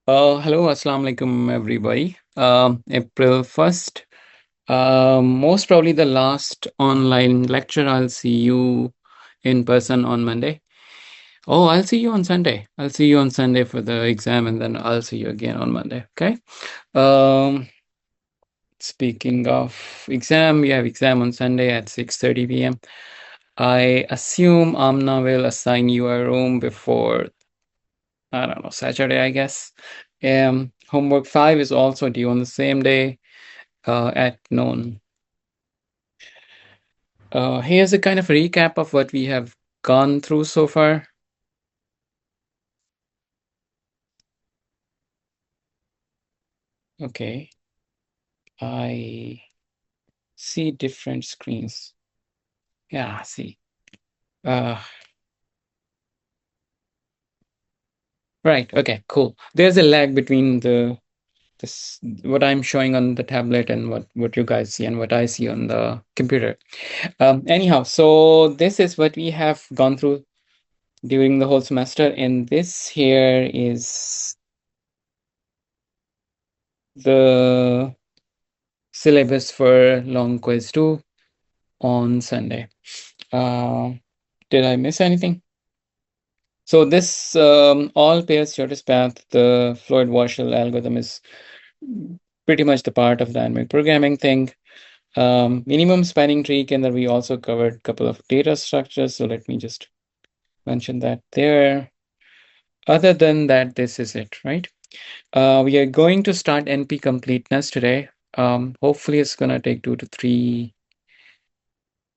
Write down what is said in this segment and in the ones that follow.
Hello, Assalamu alaikum, everybody. April 1st, most probably the last online lecture. I'll see you in person on Monday. Oh, I'll see you on Sunday. I'll see you on Sunday for the exam, and then I'll see you again on Monday. Okay. Um, Speaking of exam, we have exam on Sunday at 6:30 p.m. I assume Amna will assign you a room before, I don't know, Saturday, I guess. Homework 5 is also due on the same day at noon. Here's a kind of recap of what we have gone through so far. Okay, I see different screens. Yeah, I see. Uh, right. Okay, cool. There's a lag between the this what I'm showing on the tablet and what you guys see and what I see on the computer. Anyhow, so this is what we have gone through during the whole semester, and this here is the syllabus for long quiz 2 on Sunday. Uh, did I miss anything? So this all pairs shortest path, the Floyd-Warshall algorithm is pretty much the part of dynamic programming thing. Minimum spanning tree, and then we also covered a couple of data structures. So let me just mention that there. Other than that, this is it, right? We are going to start NP-Completeness today. Hopefully it's gonna take 2 to 3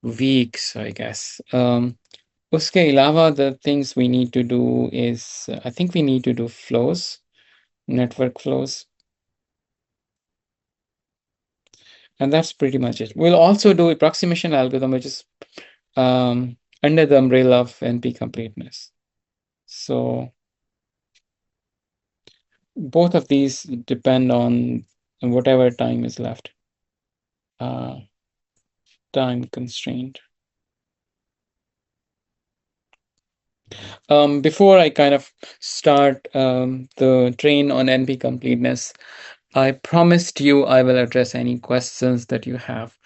weeks, I guess. Uske ilawa, the things we need to do is, I think we need to do flows, network flows, and that's pretty much it. We'll also do approximation algorithm, which is under the umbrella of NP-Completeness. So both of these depend on whatever time is left, uh, time constraint. Before I kind of start the train on NP-Completeness, I promised you I will address any questions that you have.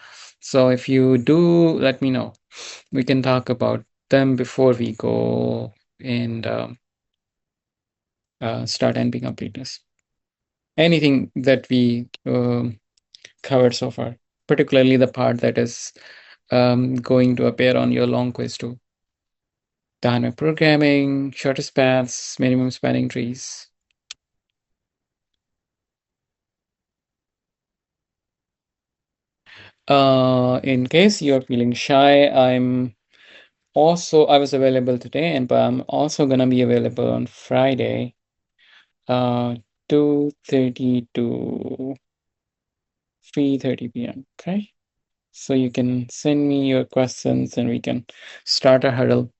So if you do, let me know. We can talk about them before we go and start NP-Completeness. Anything that we covered so far, particularly the part that is going to appear on your long quiz too. Dynamic programming, shortest paths, minimum spanning trees. In case you're feeling shy, I was available today, but I'm also gonna be available on Friday, 2:30 to 3:30 p.m. Okay, so you can send me your questions and we can start a huddle.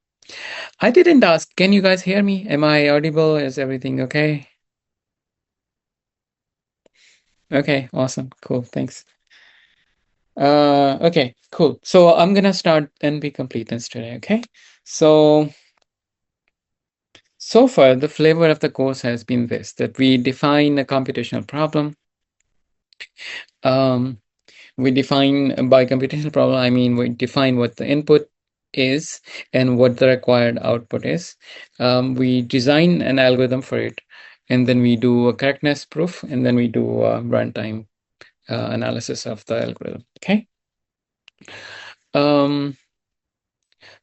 I didn't ask. Can you guys hear me? Am I audible? Is everything okay? Okay, awesome, cool, thanks. Okay, cool. So I'm gonna start NP-Completeness today. Okay, so far, the flavor of the course has been this, that we define a computational problem. Um, we define, by computational problem, I mean we define what the input is and what the required output is. We design an algorithm for it, and then we do a correctness proof, and then we do a runtime analysis of the algorithm. Okay. Um,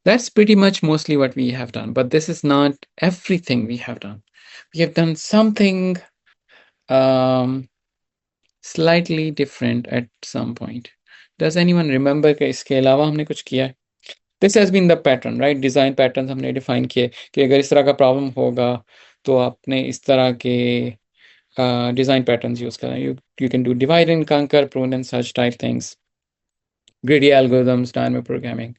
that's pretty much mostly what we have done, but this is not everything we have done. We have done something um, slightly different at some point. Does anyone remember कि इसके अलावा हमने कुछ किया है? This has been the pattern, right? Design patterns हमने define किए कि अगर इस तरह का problem होगा तो आपने इस तरह के design patterns use करना. You can do divide and conquer, prune and such type things, greedy algorithms, dynamic programming,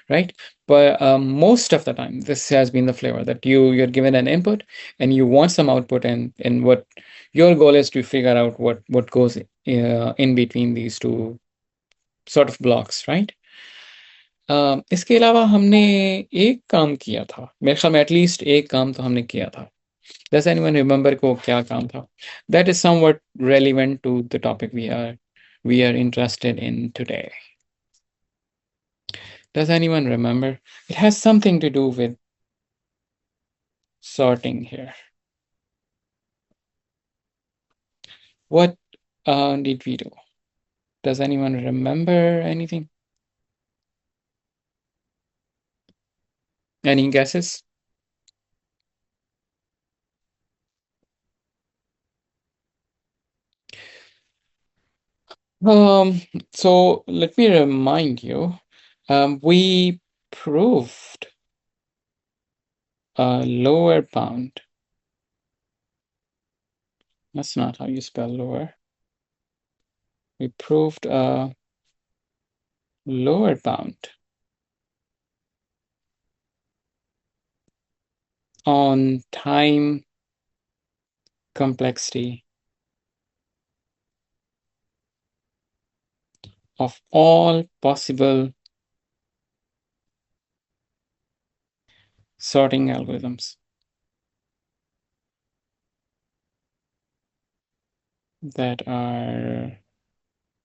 right? But most of the time, this has been the flavor that you're given an input and you want some output, and what your goal is to figure out what goes in between these two sort of blocks, right? इसके अलावा हमने एक काम किया था, मेरे ख्याल में एटलीस्ट एक काम तो हमने किया था. Does anyone remember को क्या काम था? That is somewhat relevant to the topic we are interested in today. Does anyone remember? It has something to do with sorting here. What did we do? Does anyone remember anything? Any guesses? Um, so let me remind you, we proved a lower bound. That's not how you spell lower. We proved a lower bound on time complexity of all possible sorting algorithms that are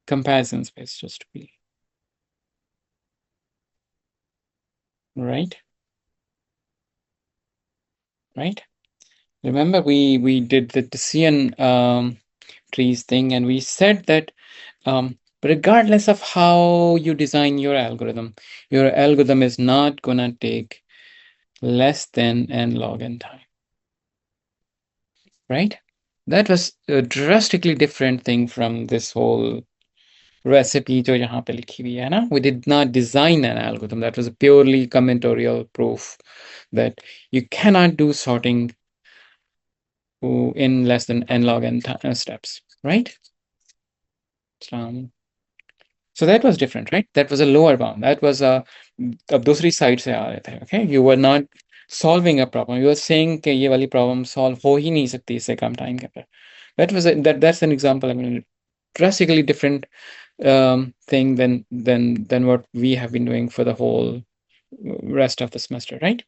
comparison space, just to be right. Right. Remember, we did the Decision trees thing, and we said that regardless of how you design your algorithm is not gonna take less than n log n time. Right? That was a drastically different thing from this whole recipe जो यहाँ पे लिखी हुई है ना. We did not design an algorithm. That was a purely combinatorial proof that you cannot do sorting in less than n log n steps, right? So that was different, right? That was a lower bound. That was a अब दूसरी side से आ रहे थे. Okay, you were not solving a problem. You were saying कि ये वाली problem solve हो ही नहीं सकती इससे कम time के अंदर. That's an example. I mean, drastically different thing than what we have been doing for the whole rest of the semester, right?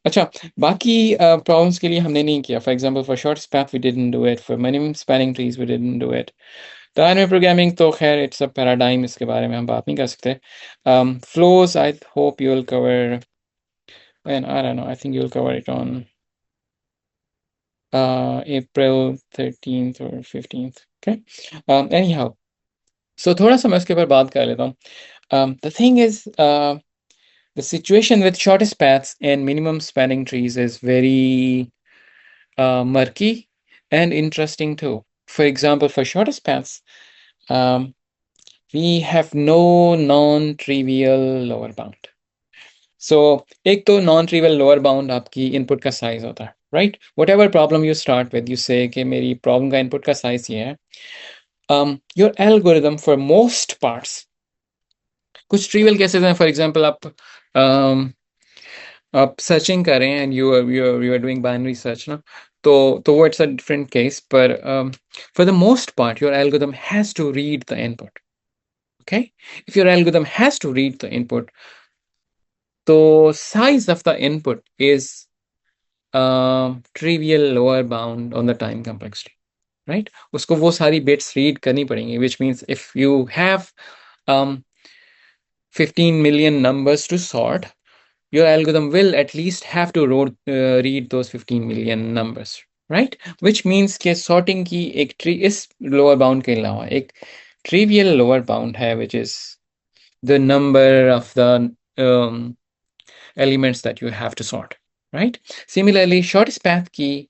अच्छा, बाकी problems के लिए हमने नहीं किया. For example, for shortest path we didn't do it. For minimum spanning trees we didn't do it. Dynamic programming तो खैर it's a paradigm, इसके बारे में हम बात नहीं कर सकते. Flows, I hope you'll cover, and I don't know, I think you'll cover it on April 13th or 15th. Okay. Anyhow, so थोड़ा सा मैं उसके ऊपर बात कर लेता हूँ. The thing is, the situation with shortest paths and minimum spanning trees is very murky and interesting too. For example, for shortest paths, we have no non-trivial lower bound. So एक तो non-trivial lower bound आपकी input का size होता है, right? Whatever problem you start with, you say कि मेरी problem का input का size ये है. Your algorithm for most parts, कुछ trivial cases हैं, for example आप searching कर रहे हैं and you are doing binary search ना, तो वो it's a different case, but for the most part your algorithm has to read the input. Okay, if your algorithm has to read the input, the size of the input is trivial lower bound on the time complexity, right? उसको वो सारी bits read करनी पड़ेंगी, which means if you have 15 million numbers to sort, your algorithm will at least have to read those 15 million numbers, right? Which means कि sorting की एक tree इस lower bound के अलावा एक trivial lower bound है, which is the number of the elements that you have to sort, right? Similarly, shortest path की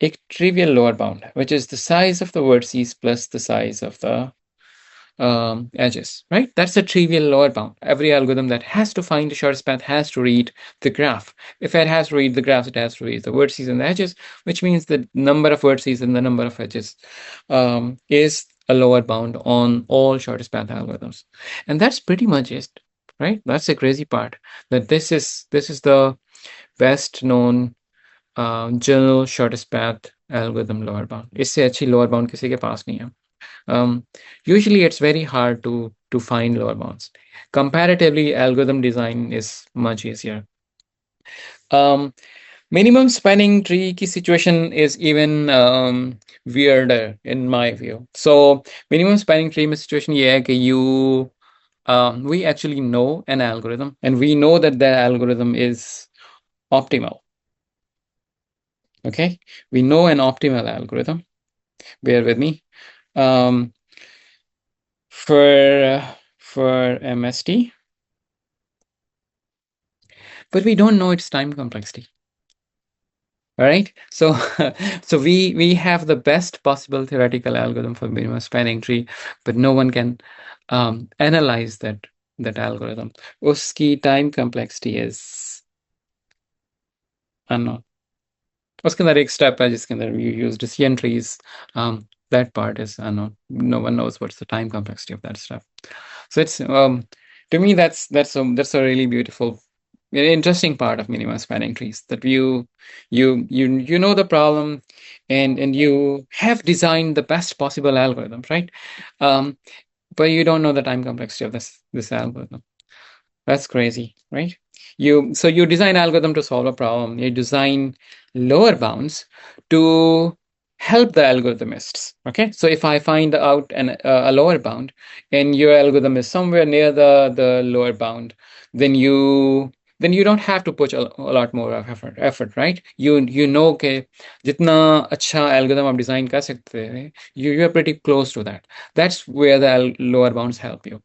एक trivial lower bound है, which is the size of the vertices plus the size of the edges, right? That's a trivial lower bound. Every algorithm that has to find the shortest path has to read the graph. If it has to read the graph, it has to read the vertices and the edges, which means the number of vertices and the number of edges is a lower bound on all shortest path algorithms. And that's pretty much it, right? That's the crazy part, that this is the best known general shortest path algorithm lower bound. इससे अच्छी lower bound किसी के पास नहीं है. Usually it's very hard to find lower bounds. Comparatively, algorithm design is much easier. Minimum spanning tree की situation is even weirder in my view. So minimum spanning tree में situation ये है कि we actually know an algorithm and we know that the algorithm is optimal. Okay, we know an optimal algorithm. Bear with me. Um, for MST, but we don't know its time complexity. All right, so so we have the best possible theoretical algorithm for minimum spanning tree, but no one can analyze that algorithm. Uski time complexity is unknown. उसके अंदर एक step है जिसके अंदर you use decision trees. That part is unknown. No one knows what's the time complexity of that step. So it's to me that's a really beautiful, very interesting part of minimum spanning trees, that you know the problem, and you have designed the best possible algorithm, right? Um, but you don't know the time complexity of this algorithm. That's crazy, right? You design algorithm to solve a problem. You design lower bounds to help the algorithmists. Okay, so if I find out a lower bound, and your algorithm is somewhere near the lower bound, then you don't have to put a lot more of effort, right? You know कि जितना अच्छा algorithm आप design कर सकते हैं, you are pretty close to that. That's where the lower bounds help you.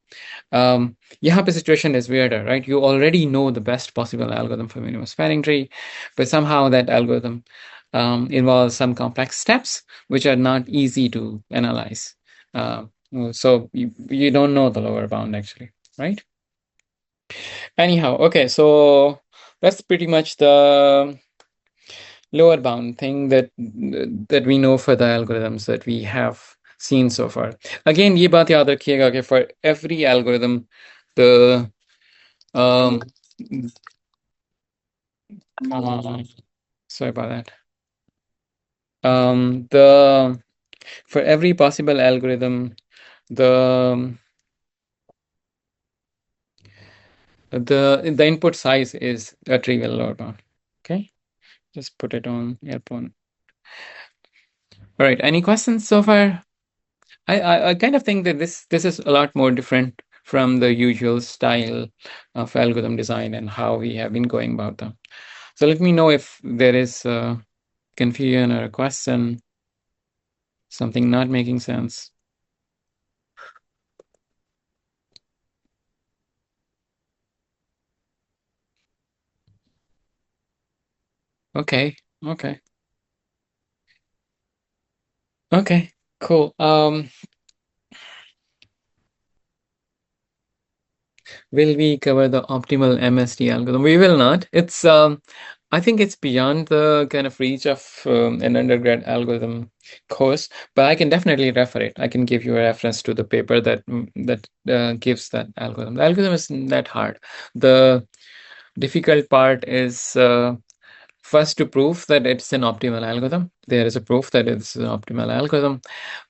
यहाँ पे situation is weirder, right? You already know the best possible algorithm for minimum spanning tree, but somehow that algorithm involves some complex steps which are not easy to analyze. So you don't know the lower bound actually, right? Anyhow, okay, so that's pretty much the lower bound thing that we know for the algorithms that we have seen so far. Again, ये बात याद रखिएगा कि for every algorithm, the um, sorry about that. The For every possible algorithm, the the input size is a trivial lower bound. Okay, just put it on earphone. All right. Any questions so far? I kind of think that this is a lot more different from the usual style of algorithm design and how we have been going about them. So let me know if there is confusion or a question, something not making sense. Okay. Okay. Okay. Cool. Will we cover the optimal MST algorithm? We will not. I think it's beyond the kind of reach of an undergrad algorithm course, but I can definitely refer it. I can give you a reference to the paper that gives that algorithm. The algorithm isn't that hard. The difficult part is first to prove that it's an optimal algorithm. There is a proof that it's an optimal algorithm.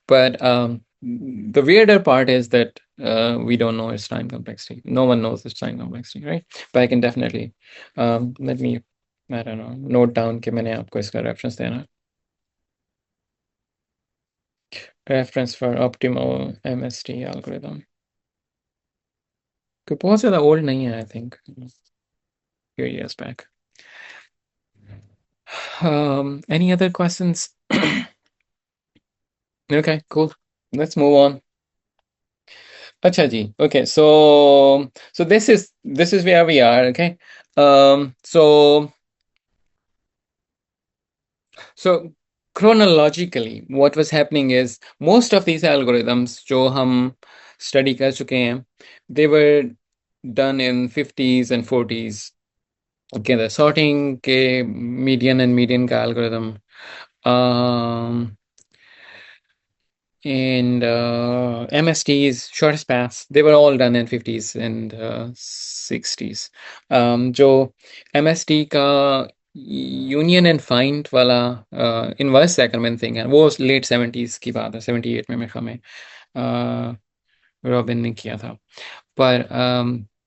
But the weirder part is that we don't know its time complexity. No one knows its time complexity, right? But I can definitely let me, I don't know, note down कि मैंने आपको इसका reference देना. Reference for optimal MST algorithm. कि बहुत ज़्यादा old नहीं है, I think. Few years back. Any other questions? Okay, cool. Let's move on. अच्छा जी. Okay, so this is where we are. Okay. So chronologically, what was happening is most of these algorithms जो हम study कर चुके हैं, they were done in 50s and 40s. Okay, the sorting के median and median का algorithm. Um, and MSTs, shortest paths, they were all done in 50s and 60s. जो MST का union and find वाला inverse settlement thing है, वो late 70s की बात है, 78 में मेरे ख्याल में रॉबिन ने किया था.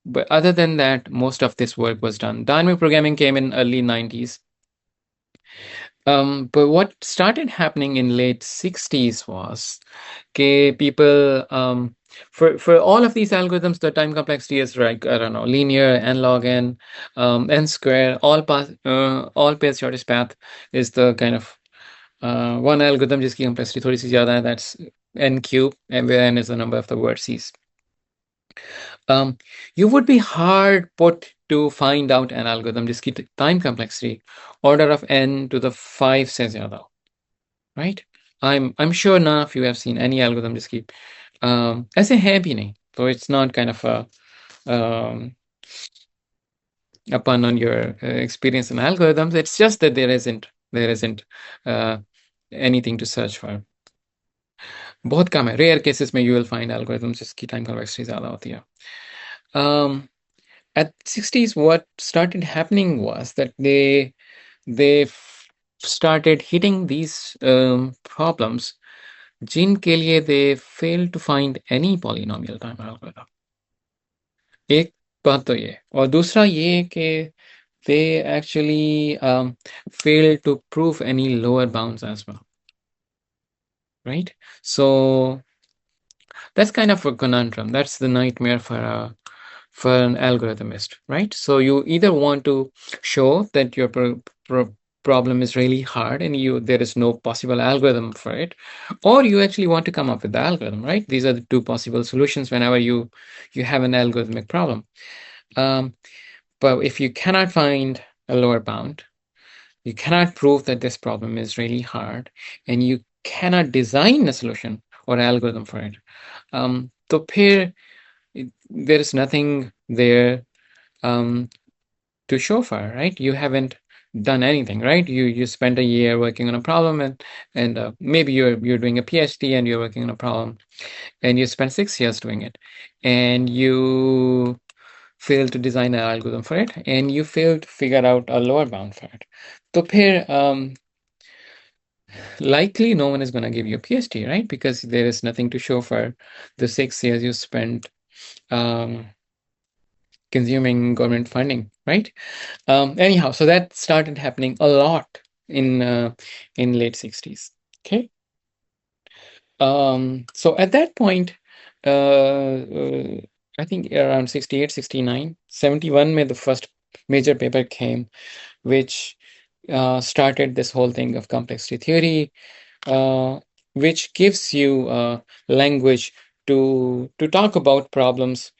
But other than that, most of this work was done. Dynamic programming came in early 90s. But what started happening in late 60s was people for all of these algorithms, the time complexity is like, I don't know, linear, n log n, n square, all path shortest path is the kind of one algorithm जिसकी complexity थोड़ी सी ज़्यादा है, that's n cube, and where n is the number of the vertices. You would be hard put to find out an algorithm जिसकी time complexity order of n to the 5 से ज़्यादा हो, right? I'm sure none of you have seen any algorithm जिसकी ऐसे है भी नहीं, so it's not kind of a pun on your experience in algorithms. It's just that there isn't uh, anything to search for. बहुत कम है, rare cases में you will find algorithms जिसकी time complexity ज़्यादा होती है. At 60s, what started happening was that started hitting these problems जिनके लिए they failed to find any polynomial time algorithm. एक बात तो ये, और दूसरा ये कि they actually failed to prove any lower bounds as well, right? So that's kind of a conundrum. That's the nightmare for an algorithmist, right? So you either want to show that your problem is really hard and there is no possible algorithm for it, or you actually want to come up with the algorithm, right? These are the two possible solutions whenever you have an algorithmic problem. But if you cannot find a lower bound, you cannot prove that this problem is really hard, and you cannot design a solution or algorithm for it, तो फिर there is nothing there to show for, right? You haven't done anything, right? You spent a year working on a problem, and maybe you're doing a PhD and you're working on a problem, and you spent 6 years doing it, and you failed to design an algorithm for it, and you failed to figure out a lower bound for it. So here, likely no one is going to give you a PhD, right? Because there is nothing to show for the 6 years you spent consuming government funding, right? Anyhow, so that started happening a lot in late 60s. Okay. So at that point, I think around 68, 69, 71 में the first major paper came, which started this whole thing of complexity theory, which gives you language to talk about problems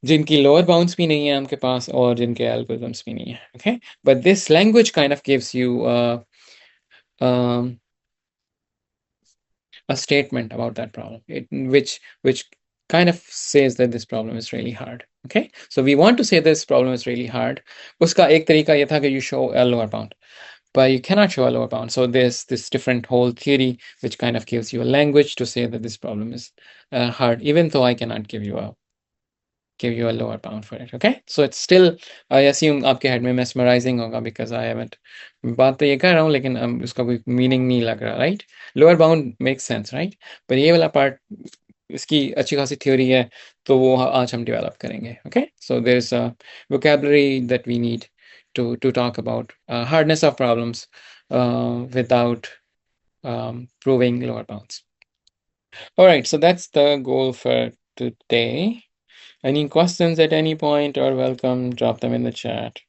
जिनकी lower bounds भी नहीं है आपके पास और जिनके algorithms भी नहीं है. Okay, but this language kind of gives you um, a statement about that problem, which kind of says that this problem is really hard. Okay, so we want to say this problem is really hard. उसका एक तरीका ये था कि you show a lower bound, but you cannot show a lower bound. So there's this different whole theory which kind of gives you a language to say that this problem is hard, even though I cannot give you a lower bound for it. Okay, so it's still, I assume आपके head में mesmerizing होगा because I haven't, बात तो ये कर रहा हूँ लेकिन उसका कोई meaning नहीं लग रहा, right? Lower bound makes sense, right? But ये वाला part इसकी अच्छी खासी theory है, तो वो आज हम develop करेंगे. Okay, so there's a vocabulary that we need to talk about hardness of problems without proving lower bounds. All right, so that's the goal for today. Any questions at any point or welcome, drop them in the chat.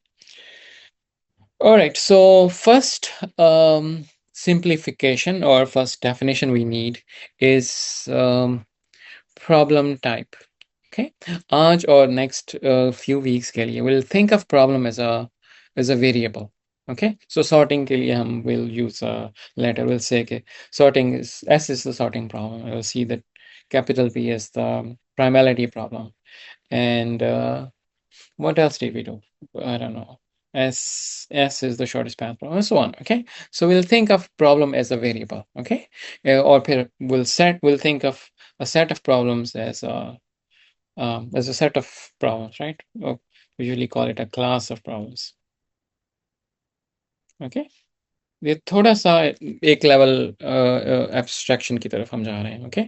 All right, so first simplification or first definition we need is problem type. Okay, आज or next few weeks के लिए we'll think of problem as a variable. Okay, so sorting के लिए हम will use a letter. We'll say कि sorting is S is the sorting problem. We'll see that capital P is the primality problem. And what else did we do? I don't know. S is the shortest path problem, and so on. Okay, so we'll think of problem as a variable. Okay, or we'll think of a set of problems as a set of problems, right? Or we usually call it a class of problems. Okay, ये थोड़ा सा एक level abstraction की तरफ हम जा रहे हैं। ओके,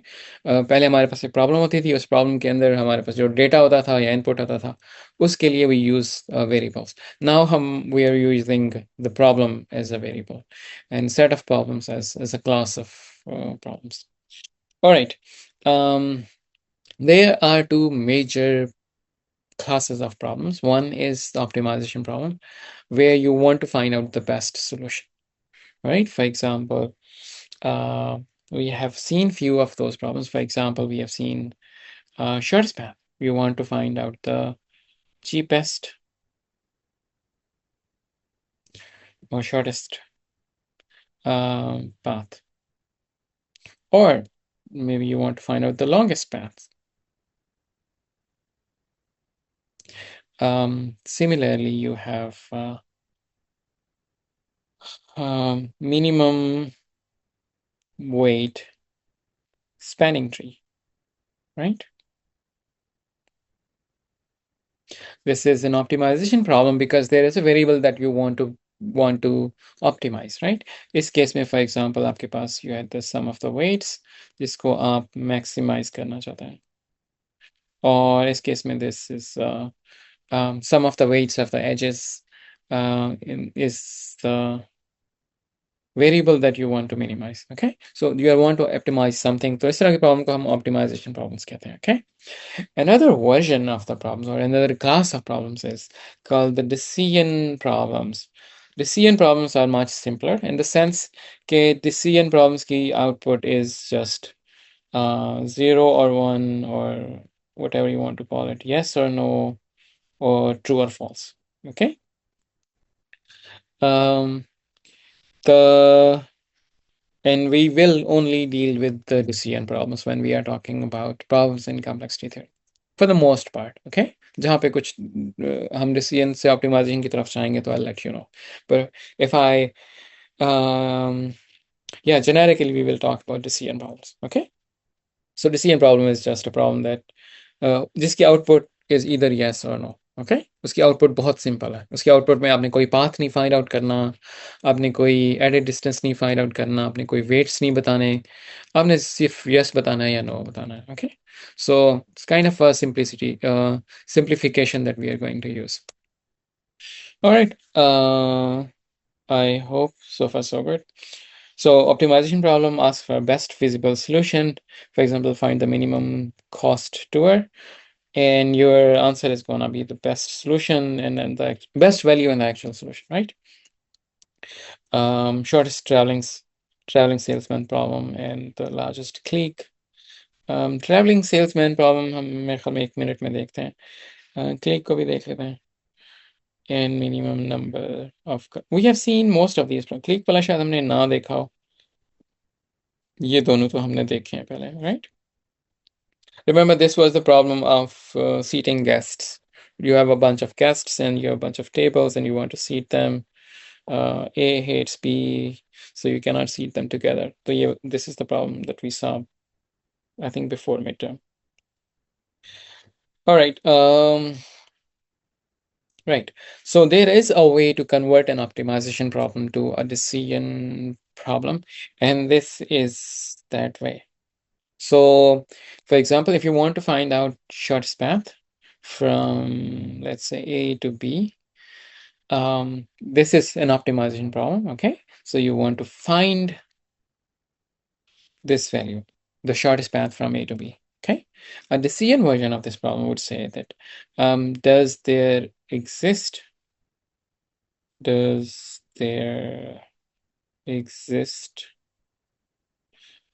पहले हमारे पास एक प्रॉब्लम होती थी, उस प्रॉब्लम के अंदर हमारे पास जो डेटा होता था या इनपुट होता था, उसके लिए वी यूज वेरिएबल्स। नाउ हम we are using the problem as a variable and set of problems as a class of problems. Alright, there are two major classes of problems. One is the optimization problem, where you want to find out the best solution, right? For example, we have seen few of those problems. For example, we have seen shortest path. We want to find out the cheapest or shortest path, or maybe you want to find out the longest path. Similarly, you have minimum weight spanning tree, right? This is an optimization problem because there is a variable that you want to optimize, right? इस case में for example आपके पास you had the sum of the weights जिसको आप maximize करना चाहते हैं, और इस केस में this is sum of the weights of the edges is the variable that you want to minimize. Okay, so you want to optimize something. तो इस तरह की problem को हम optimization problems कहते हैं. Okay, another version of the problems or another class of problems is called the decision problems. Decision problems are much simpler in the sense that decision problems की output is just 0 or 1 or whatever you want to call it, yes or no, or true or false. Okay. The And we will only deal with the decision problems when we are talking about problems in complexity theory, for the most part. Okay, जहाँ पे कुछ हम decision से optimization की तरफ जाएंगे तो I'll let you know. But if I yeah, generically we will talk about decision problems. Okay, so decision problem is just a problem that जिसकी output is either yes or no. Okay, उसकी output बहुत simple है. उसकी output में आपने कोई path नहीं find out करना, आपने कोई एडेड डिस्टेंस नहीं फाइंड आउट करना, आपने कोई वेट्स नहीं बताने, आपने सिर्फ यस बताना है या नो बताना है. Okay, so it's kind of simplicity simplification that we are going to use. All right, I hope so far so good. So optimization problem asks for best feasible solution. For example, find the minimum cost tour, and your answer is going to be the best solution and then the best value in the actual solution, right? Shortest traveling salesman problem and the largest clique. Traveling salesman problem हम मेरे ख्याल में 1 minute में देखते हैं. Clique को भी देख लेते हैं. And minimum number of we have seen most of these. Clique वाला शायद हमने ना देखा हो. ये दोनों तो हमने देखे हैं पहले, right? Remember, this was the problem of seating guests. You have a bunch of guests and you have a bunch of tables and you want to seat them. A hates B, so you cannot seat them together. So this is the problem that we saw, I think, before midterm. All right. Right. So there is a way to convert an optimization problem to a decision problem, and this is that way. So, for example, if you want to find out shortest path from, let's say, A to B, this is an optimization problem. Okay, so you want to find this value, the shortest path from A to B. Okay, a decision version of this problem would say that does there exist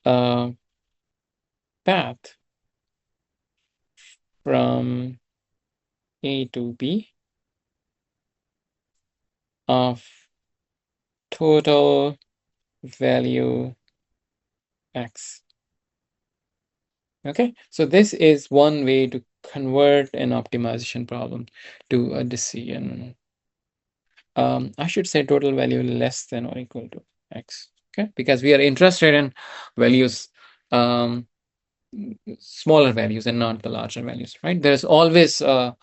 a path from A to B of total value x. Okay, so this is one way to convert an optimization problem to a decision. I should say total value less than or equal to x. Okay, because we are interested in values, smaller values and not the larger values, right? There's always a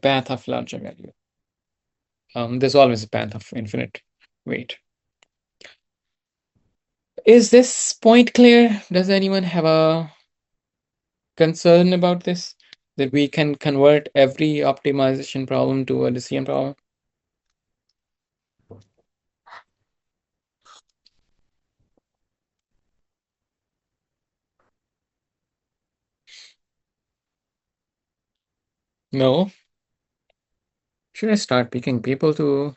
path of larger value. There's always a path of infinite weight. Is this point clear? Does anyone have a concern about this? That we can convert every optimization problem to a decision problem? No? Should I start picking people to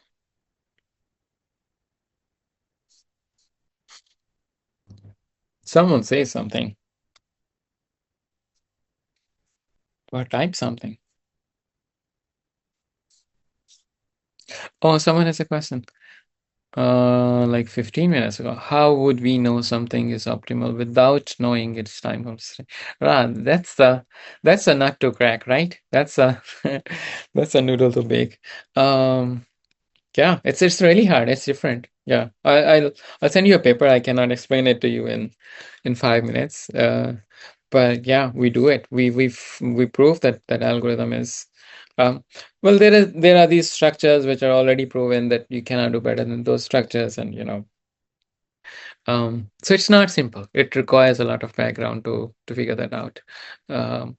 someone say something or type something? Oh, someone has a question. Like 15 minutes ago, how would we know something is optimal without knowing its time complexity? Ah, that's a nut to crack, right? That's a that's a noodle to bake. Um, yeah, it's really hard. It's different. Yeah, I'll send you a paper. I cannot explain it to you in 5 minutes. But yeah, we do it. We prove that that algorithm is um, well, there are these structures which are already proven that you cannot do better than those structures, and so it's not simple. It requires a lot of background to figure that out. Um,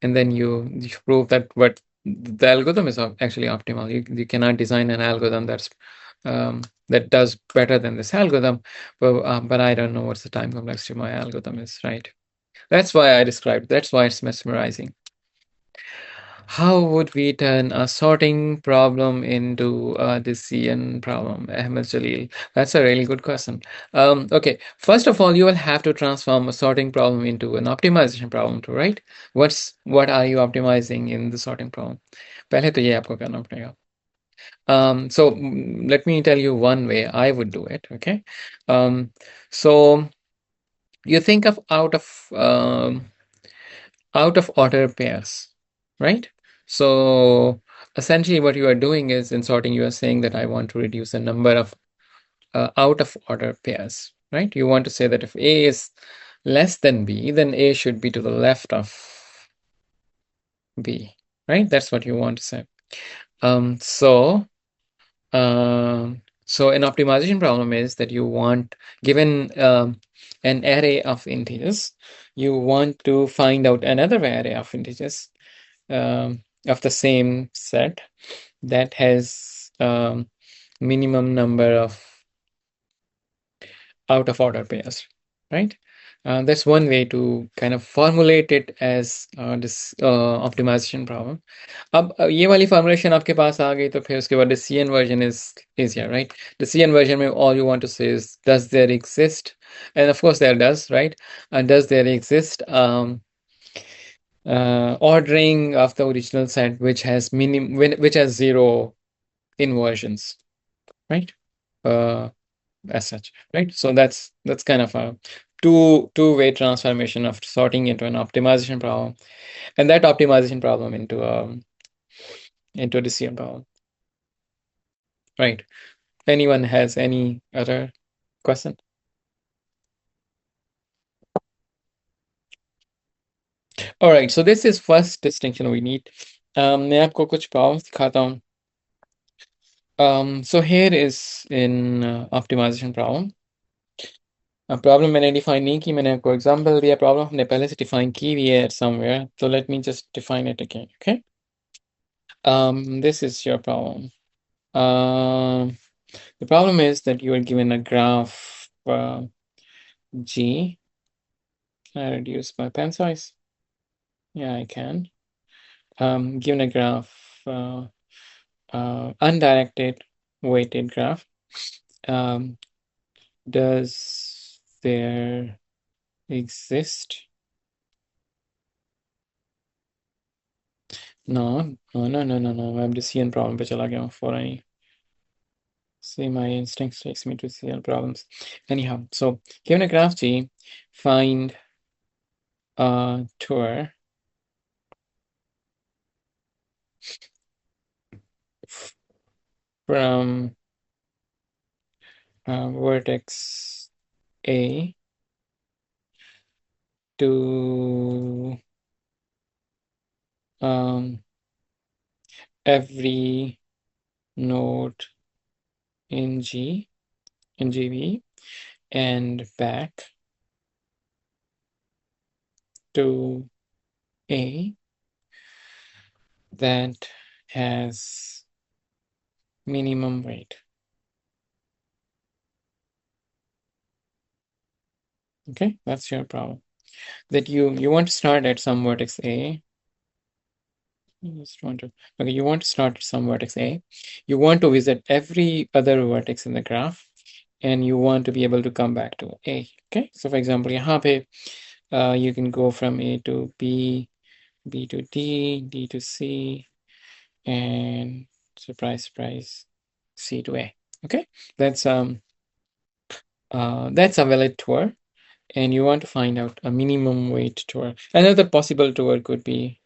and then you prove that what the algorithm is actually optimal. You cannot design an algorithm that does better than this algorithm, but I don't know what's the time complexity of my algorithm is, right? That's why I described. That's why it's mesmerizing. How would we turn a sorting problem into a decision problem, Ahmed Jalil? That's a really good question. Okay, first of all, you will have to transform a sorting problem into an optimization problem too, right? What are you optimizing in the sorting problem? पहले तो ये आपको करना पड़ेगा. So let me tell you one way I would do it. Okay, so you think of out of order pairs, right? So essentially, what you are doing is in sorting, you are saying that I want to reduce the number of out of order pairs, right? You want to say that if A is less than B, then A should be to the left of B, right? That's what you want to say. Um, so, so an optimization problem is that you want, given an array of integers, you want to find out another array of integers of the same set that has minimum number of out of order pairs, right? That's one way to kind of formulate it as this optimization problem. अब ये वाली formulation आपके पास आ गई तो फिर उसके बाद the CN version is easier, right? The CN version में all you want to say is does there exist, and of course there does, right? And does there exist ordering of the original set which has which has zero inversions, right? Uh, as such, right? So that's kind of a two-way transformation of sorting into an optimization problem, and that optimization problem into a decision problem, right? Anyone has any other question? All right, so this is first distinction we need. मैं आपको कुछ problems दिखाता हूँ. So here is in optimization problem. Problem मैंने define नहीं की, मैंने आपको एग्जांपल दिया. प्रॉब्लम हमने पहले से डिफाइन की हुई है somewhere, so let me just define it again. Okay, this is your problem. The problem is that you are given a graph G. Can I reduce my pen size? Yeah, I can. Given a graph undirected weighted graph. um, does there exist? No, no, no, no, no, no. मैं अब decision problem पे चला गया हूँ for any. See, my instincts takes me to CL problems. Anyhow, so given a graph G, find a tour from vertex A to every node in G in GV, and back to A that has minimum weight. Okay, that's your problem. That you want to start at some vertex A. Okay, you want to start at some vertex A. You want to visit every other vertex in the graph, and you want to be able to come back to A. Okay, so for example, यहाँ पे you can go from A to B, B to D, D to C, and surprise, surprise, C to A. Okay, that's a valid tour, and you want to find out a minimum weight tour. Another possible tour could be,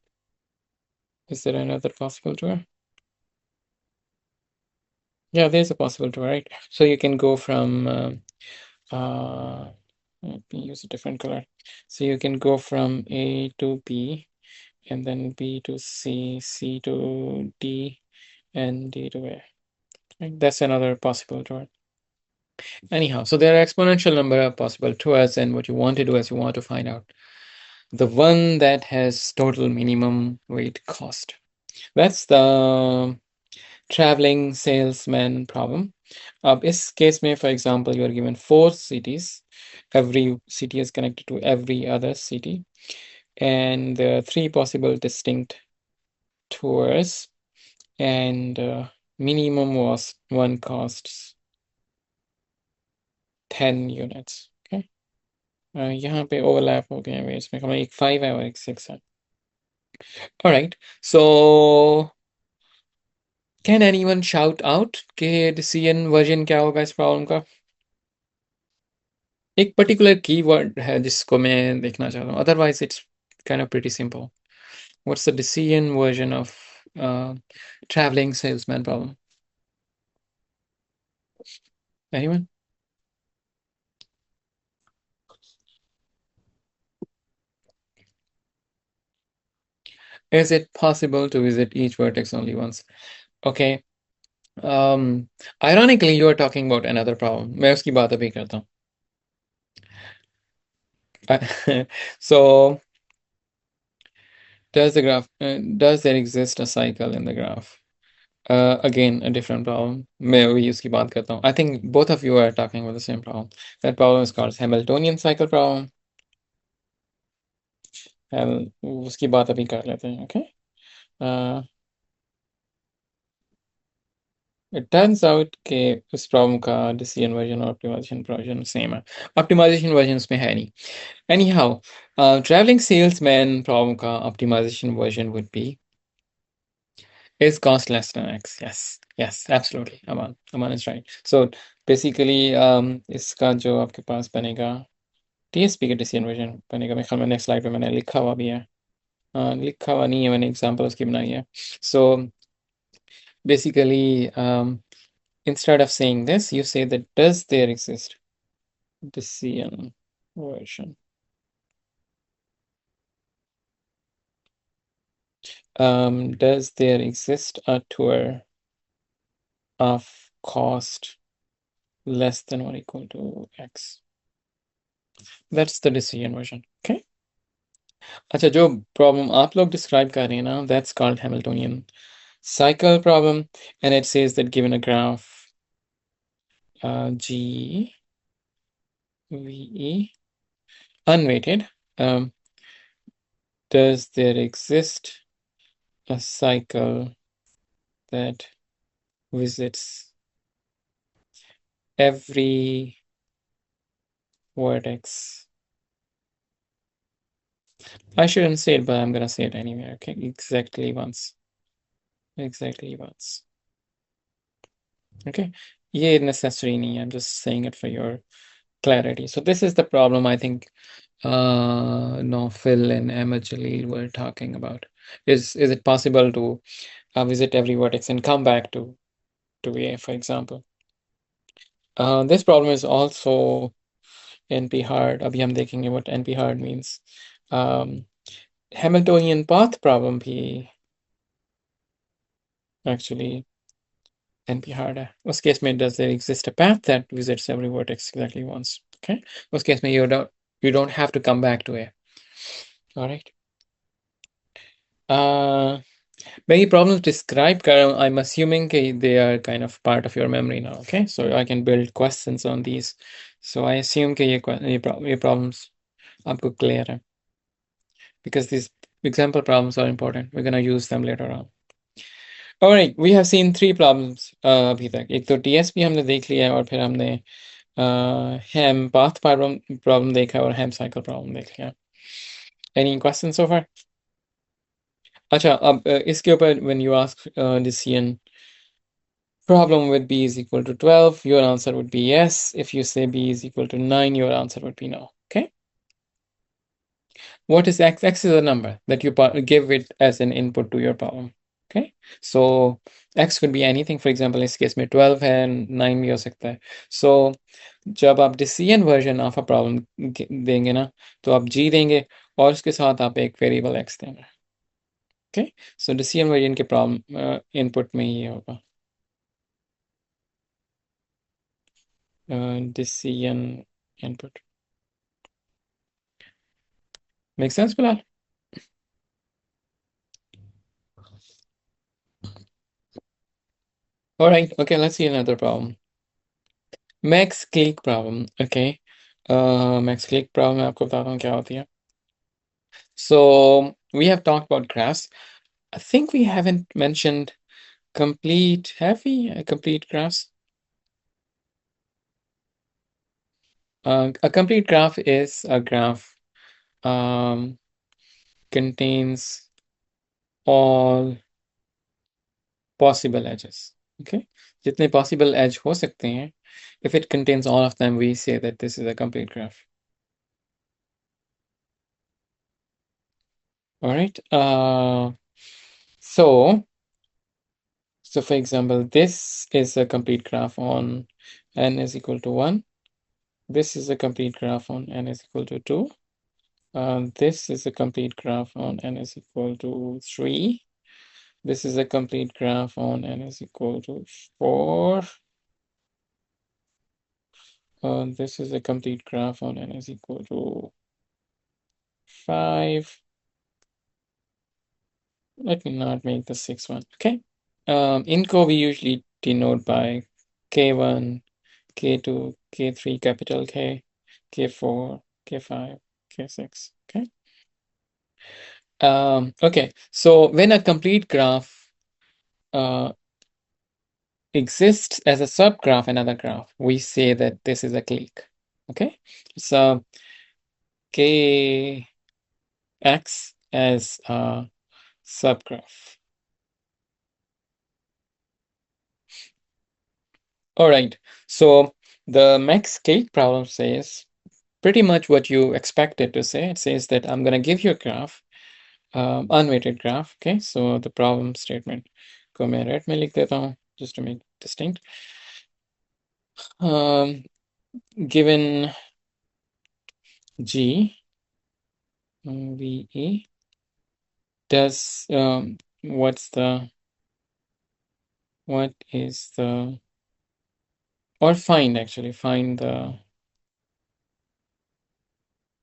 is there another possible tour? Yeah, there's a possible tour, right? So you can go from let me use a different color. So you can go from A to B, and then B to C, C to D, and D to A. Right? That's another possible tour. Anyhow, so there are exponential number of possible tours, and what you want to do is you want to find out the one that has total minimum weight cost. That's the traveling salesman problem. अब इस case में, for example, you are given 4 cities. Every city is connected to every other city, and there are 3 possible distinct tours, and minimum was one costs 10 units. Okay, यहाँ पे overlap हो गया है, इसमें हमें एक 5 है और एक 6 है. All right, so can anyone shout out कि decision version क्या होगा इस प्रॉब्लम का? एक पर्टिकुलर कीवर्ड है जिसको मैं देखना चाहता हूँ. Otherwise it's kind of pretty simple. What's the decision version of traveling salesman problem? Anyone? Is it possible to visit each vertex only once? Okay. Ironically, you are talking about another problem. मैं उसकी बात अभी करता हूँ. So, does there exist a cycle in the graph? Again, a different problem. मैं वही उसकी बात करता हूँ. I think both of you are talking about the same problem. That problem is called Hamiltonian cycle problem. And उसकी बात अभी कर लेते हैं. Okay. It turns out कि उस प्रॉब्लम का decision version और optimization version सेम है. Optimization version उसमें है नहीं. Anyhow, traveling salesman problem का optimization version would be is cost less than x. Yes, absolutely. Aman is right. So basically, इसका जो आपके पास बनेगा TSP का decision version बनेगा. मेरे ख्याल में next slide पे मैंने लिखा हुआ भी है. लिखा हुआ नहीं है, मैंने example उसकी बनाई है. So basically, instead of saying this, you say that does there exist decision version? Does there exist a tour of cost less than or equal to x? That's the decision version. Okay. अच्छा, जो problem आप लोग describe कर रहे हैं ना, that's called Hamiltonian cycle problem, and it says that given a graph G VE unweighted, does there exist a cycle that visits every vertex? I shouldn't say it, but I'm gonna say it anyway. Okay, exactly once. Okay, ये necessary नहीं. I'm just saying it for your clarity. So this is the problem I think no, Phil and Emma Jalil were talking about. Is it possible to visit every vertex and come back to A, for example? This problem is also NP hard. अभी हम देखेंगे what NP hard means. Hamiltonian path problem भी actually NP hard है. उस case में does there exist a path that visits every vertex exactly once? Okay, उस case में you don't have to come back to it. All right. Many problems described, I'm assuming they are kind of part of your memory now. Okay, so I can build questions on these. So I assume कि ये problems आपको clear है, because these example problems are important. We're gonna use them later on. All right, we have seen 3 problems अभी तक. एक तो TSP हमने देख लिया है, और फिर हमने hem path problem देखा और hem cycle problem देख लिया. Any questions so far? अच्छा, अब इसके ऊपर when you ask decision problem with b is equal to 12, your answer would be yes. If you say b is equal to 9, your answer would be no. Okay. What is x? X is a number that you give it as an input to your problem. Okay. So x could be anything. For example, इस case में 12 है, 9 भी हो सकता है. So जब आप decision version of a problem देंगे ना, तो आप g देंगे और उसके साथ आप एक variable x देंगे. Okay. So decision version के problem input में ये होगा. Decision input. Make sense, Bilal? All right. Okay, let's see another problem. Max click problem. Okay. Max click problem आपको बताता हूँ क्या होती है. So we have talked about graphs. I think we haven't mentioned complete. Have we? Complete graphs? A complete graph is a graph contains all possible edges. Okay. जितने possible edge हो सकते हैं, if it contains all of them, we say that this is a complete graph. All right. So for example, this is a complete graph on n is equal to 1. This is a complete graph on n is equal to 2. This is a complete graph on n is equal to 3. This is a complete graph on n is equal to 4. This is a complete graph on n is equal to 5. Let me not make the 6th one. Okay. INCO we usually denote by K1, K2, K3, capital K, K4, K5, K6. Okay. Okay. So when a complete graph exists as a subgraph another graph, we say that this is a clique. Okay. So KX as a subgraph. All right. So the max clique problem says pretty much what you expected to say. It says that I'm going to give you a graph, unweighted graph. Okay, so the problem statement को मैं red में लिख देता हूँ just to make distinct. Given G VE does what is the, or find the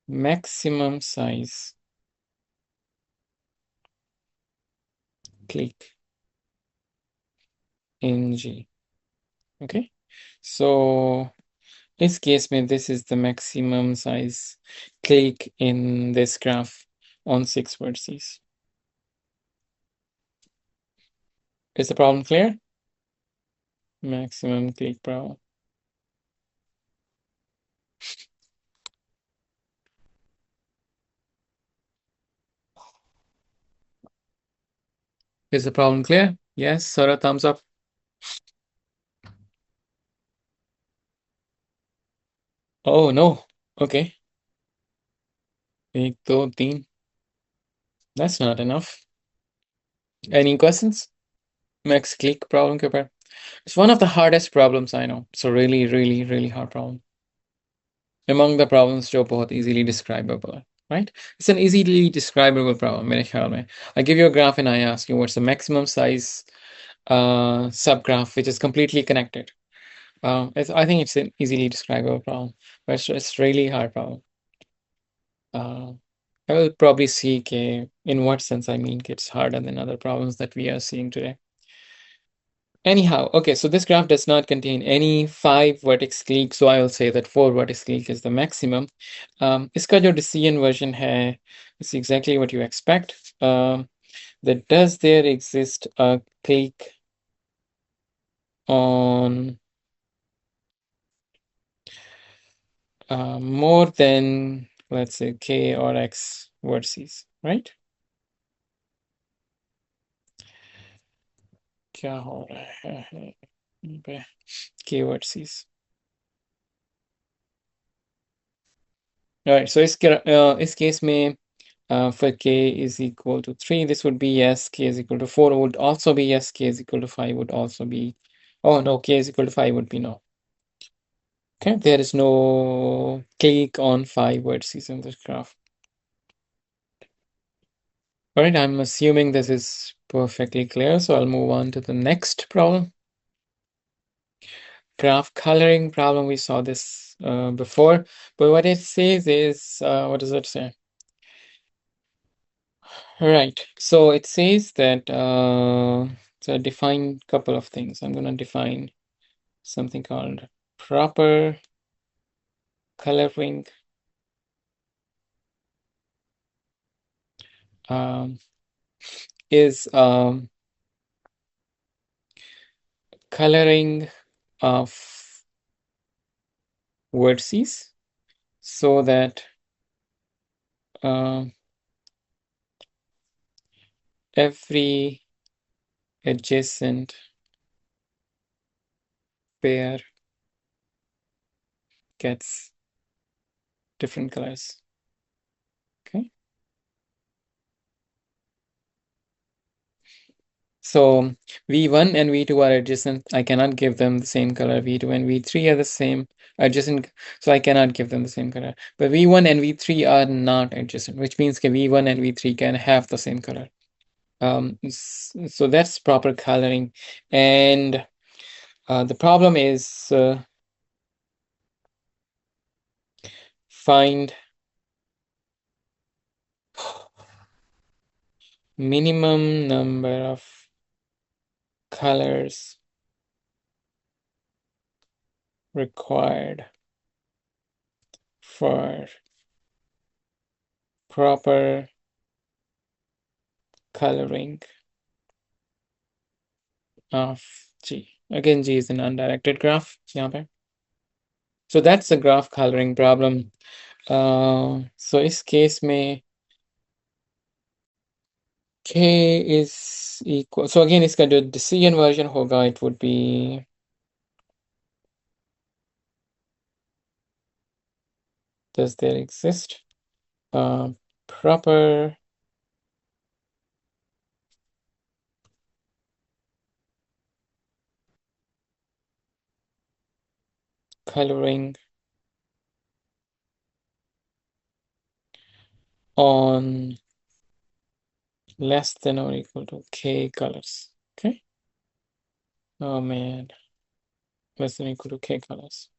maximum size clique in G. Okay, so इस case में this is the maximum size clique in this graph on 6 vertices. Is the problem clear? Maximum clique problem. Is the problem clear? Yes, Sarah, thumbs up. Oh no. Okay. 1, 2, 3. That's not enough. Any questions? Max clique problem के ऊपर. It's one of the hardest problems I know. It's a really, really, really hard problem. Among the problems जो बहुत easily describable है, right? It's an easily describable problem मेरे ख्याल में. I give you a graph and I ask you what's the maximum size subgraph which is completely connected. I think it's an easily describable problem, but it's really hard problem. I will probably see in what sense I mean it's harder than other problems that we are seeing today. Anyhow, okay, so this graph does not contain any 5 vertex clique, so I will say that 4 vertex clique is the maximum. इसका जो decision version है, it's exactly what you expect. That does there exist a clique on more than, let's say, k or x vertices, right? क्या हो रहा है पे k vertices? Right, so इस case में for k is equal to 3, this would be yes, k is equal to 4 would also be yes, k is equal to 5 would also be, oh no, k is equal to 5 would be no. Okay, there is no clique on 5 vertices in this graph. All right, I'm assuming this is perfectly clear, so I'll move on to the next problem. Graph coloring problem, we saw this before, but what it says is, what does it say? All right, so it says that, so define a couple of things. I'm going to define something called proper coloring. Is coloring of vertices so that every adjacent pair gets different colors. Okay. So V1 and V2 are adjacent. I cannot give them the same color. V2 and V3 are the same adjacent, so I cannot give them the same color. But V1 and V3 are not adjacent, which means that V1 and V3 can have the same color. So that's proper coloring. And the problem is find minimum number of colors required for proper coloring of G. Again, G is an undirected graph. So that's the graph coloring problem. So इस case में K is equal. So again, इसका जो decision version होगा, it would be does there exist proper coloring on less than or equal to k colors. Okay. Oh man, less than or equal to k colors.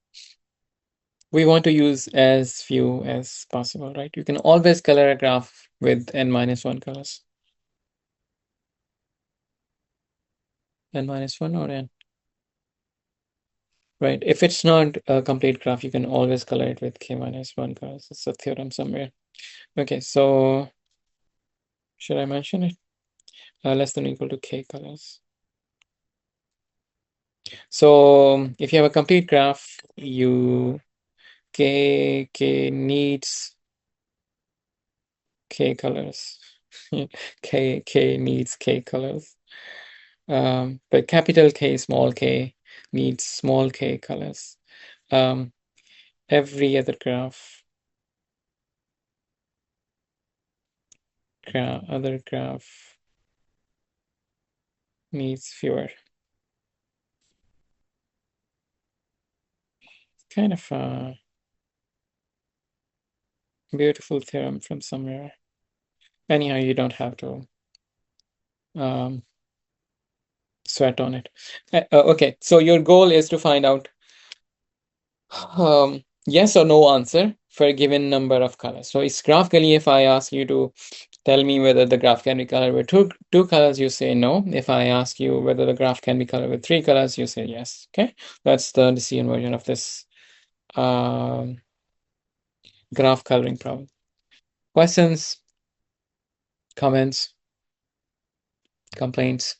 We want to use as few as possible, right? You can always color a graph with n-1 colors. n-1 or n. Right. If it's not a complete graph, you can always color it with k-1 colors. It's a theorem somewhere. Okay, so should I mention it? Less than or equal to k colors. So if you have a complete graph, k needs k colors. k needs k colors. But capital K, small k needs small k colors. Every other graph needs fewer. Kind of a beautiful theorem from somewhere. Anyhow, you don't have to sweat on it. Okay, so your goal is to find out Yes or no answer for a given number of colors. So it's graphically, if I ask you to tell me whether the graph can be colored with two colors, you say no. If I ask you whether the graph can be colored with three colors, you say yes. Okay, that's the decision version of this um, graph coloring problem. Questions, comments, complaints?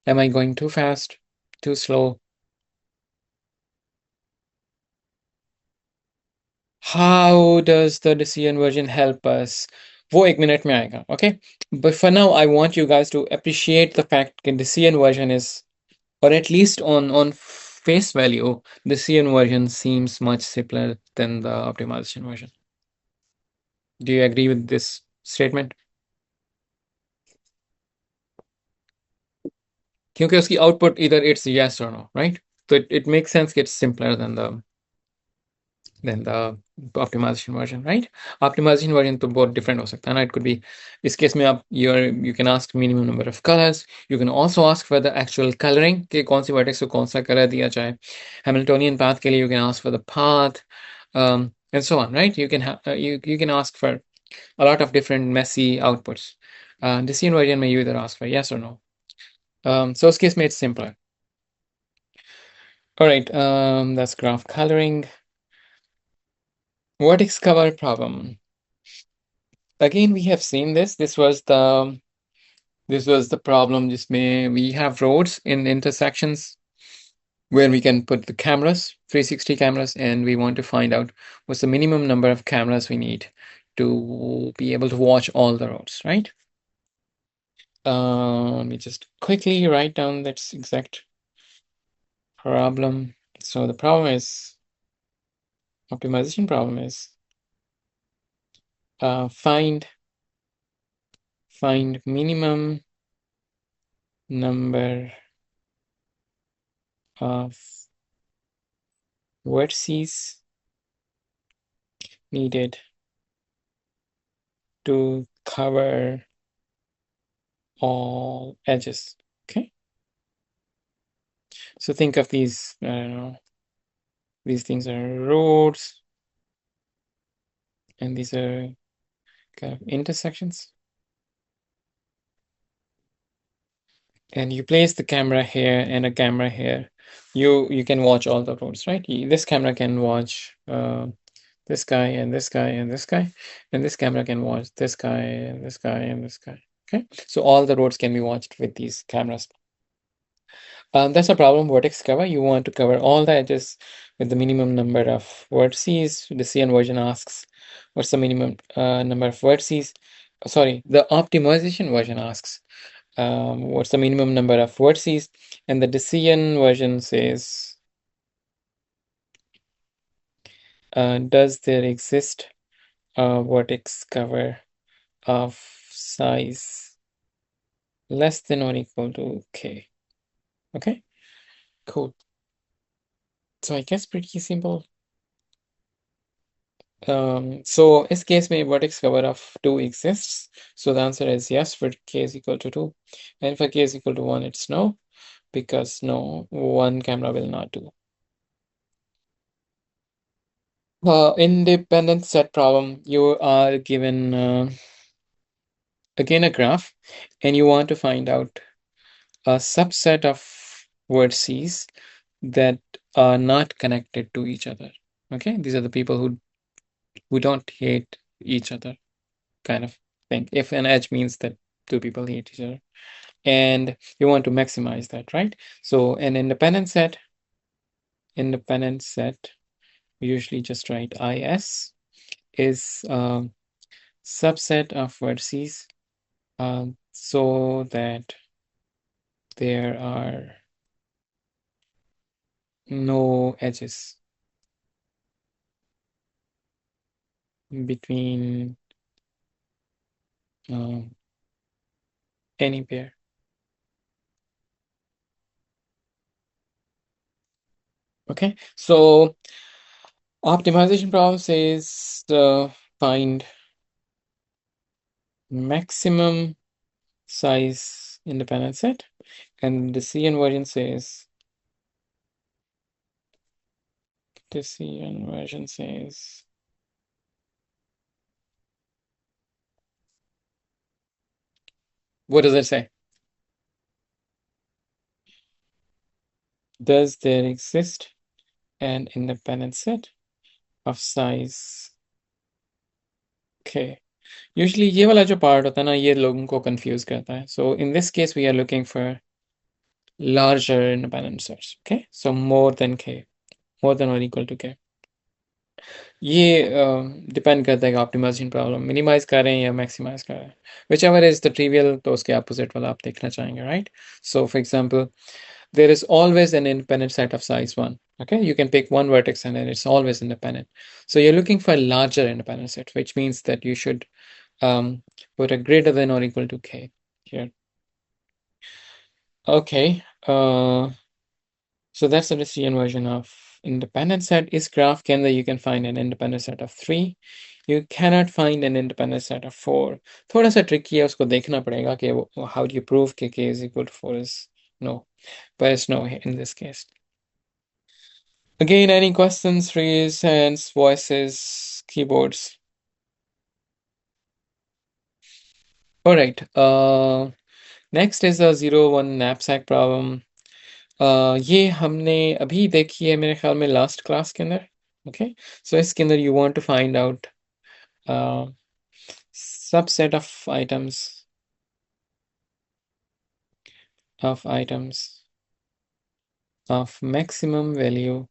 Am I going too fast, too slow? How does the decision version help us? वो एक minute में आएगा, okay? But for now, I want you guys to appreciate the fact that the CN version is, or at least on face value, the CN version seems much simpler than the optimization version. Do you agree with this statement? क्योंकि उसकी output either it's yes or no, right? So it makes sense that it's simpler than the optimization version, right? Optimization version तो बहुत different हो सकता है ना. It could be, इस case में आप you can ask minimum number of colors. You can also ask for the actual coloring कि कौन सी vertex को कौन सा color दिया जाए. Hamiltonian path के लिए you can ask for the path, and so on, right? You can you can ask for a lot of different messy outputs. Decision version में you either ask for yes or no. So इस case में it's simpler. All right, that's graph coloring. Vertex cover problem. Again, we have seen this. This was the problem. जिसमें we have roads in intersections where we can put the cameras, 360 cameras, and we want to find out what's the minimum number of cameras we need to be able to watch all the roads, right? Let me just quickly write down that exact problem. So the problem is, optimization problem is, find minimum number of vertices needed to cover all edges. Okay. So think of these, I don't know, these things are roads, and these are kind of intersections. And you place the camera here and a camera here. You can watch all the roads, right? This camera can watch this guy and this guy and this guy, and this camera can watch this guy and this guy and this guy. Okay, so all the roads can be watched with these cameras. That's a problem, vertex cover. You want to cover all the edges with the minimum number of vertices. The CN version asks, what's the minimum number of vertices? Sorry, the optimization version asks, what's the minimum number of vertices? And the decision version says, does there exist a vertex cover of size less than or equal to k? Okay, cool. So I guess pretty simple. So इस case में vertex cover of 2 exists. So the answer is yes for k is equal to 2. And for k is equal to 1, it's no, because no, one camera will not do. Independent set problem, you are given again a graph, and you want to find out a subset of vertices that are not connected to each other. Okay, these are the people who don't hate each other, kind of thing. If an edge means that two people hate each other, and you want to maximize that, right? So an independent set, we usually just write IS, is a subset of vertices so that there are no edges between any pair. Okay, so optimization problem says find maximum size independent set, and the CN version says decision version says, what does it say? Does there exist an independent set of size k? Usually ये वाला जो part होता है ना, ये लोगों को confuse करता है. So in this case, we are looking for larger independent sets. Okay, so more than k, more than or equal to k. ये डिपेंड करता है कि ऑप्टिमाइजेशन प्रॉब्लम मिनिमाइज कर रहे हैं या मैक्सिमाइज कर रहे हैं. Which ever is the trivial, तो उसके अपोजिट वाला आप देखना चाहेंगे, right? So for example, there is always an independent set of size 1. Okay, you can pick one vertex and then it's always independent. So you're looking for a larger independent set, which means that you should put a greater than or equal to k here. Okay, so that's the Decision version of independent set. Is graph के अंदर you can find an independent set of 3. You cannot find an independent set of 4. थोड़ा सा tricky है, उसको देखना पड़ेगा कि how do you prove कि k is equal to 4 is no, but it's no in this case. Again, any questions? Raise hands, voices, keyboards. All right. Next is a 0-1 knapsack problem. ये हमने अभी देखी है मेरे ख्याल में लास्ट क्लास के अंदर. ओके, सो इसके अंदर you want to find out subset of items of maximum value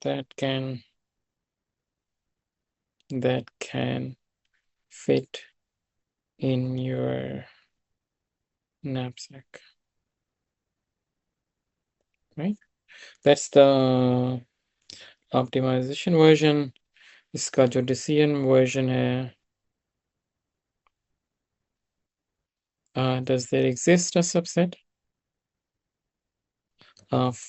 that can fit in your knapsack, right? That's the optimization version. इसका जो decision version है, does there exist a subset of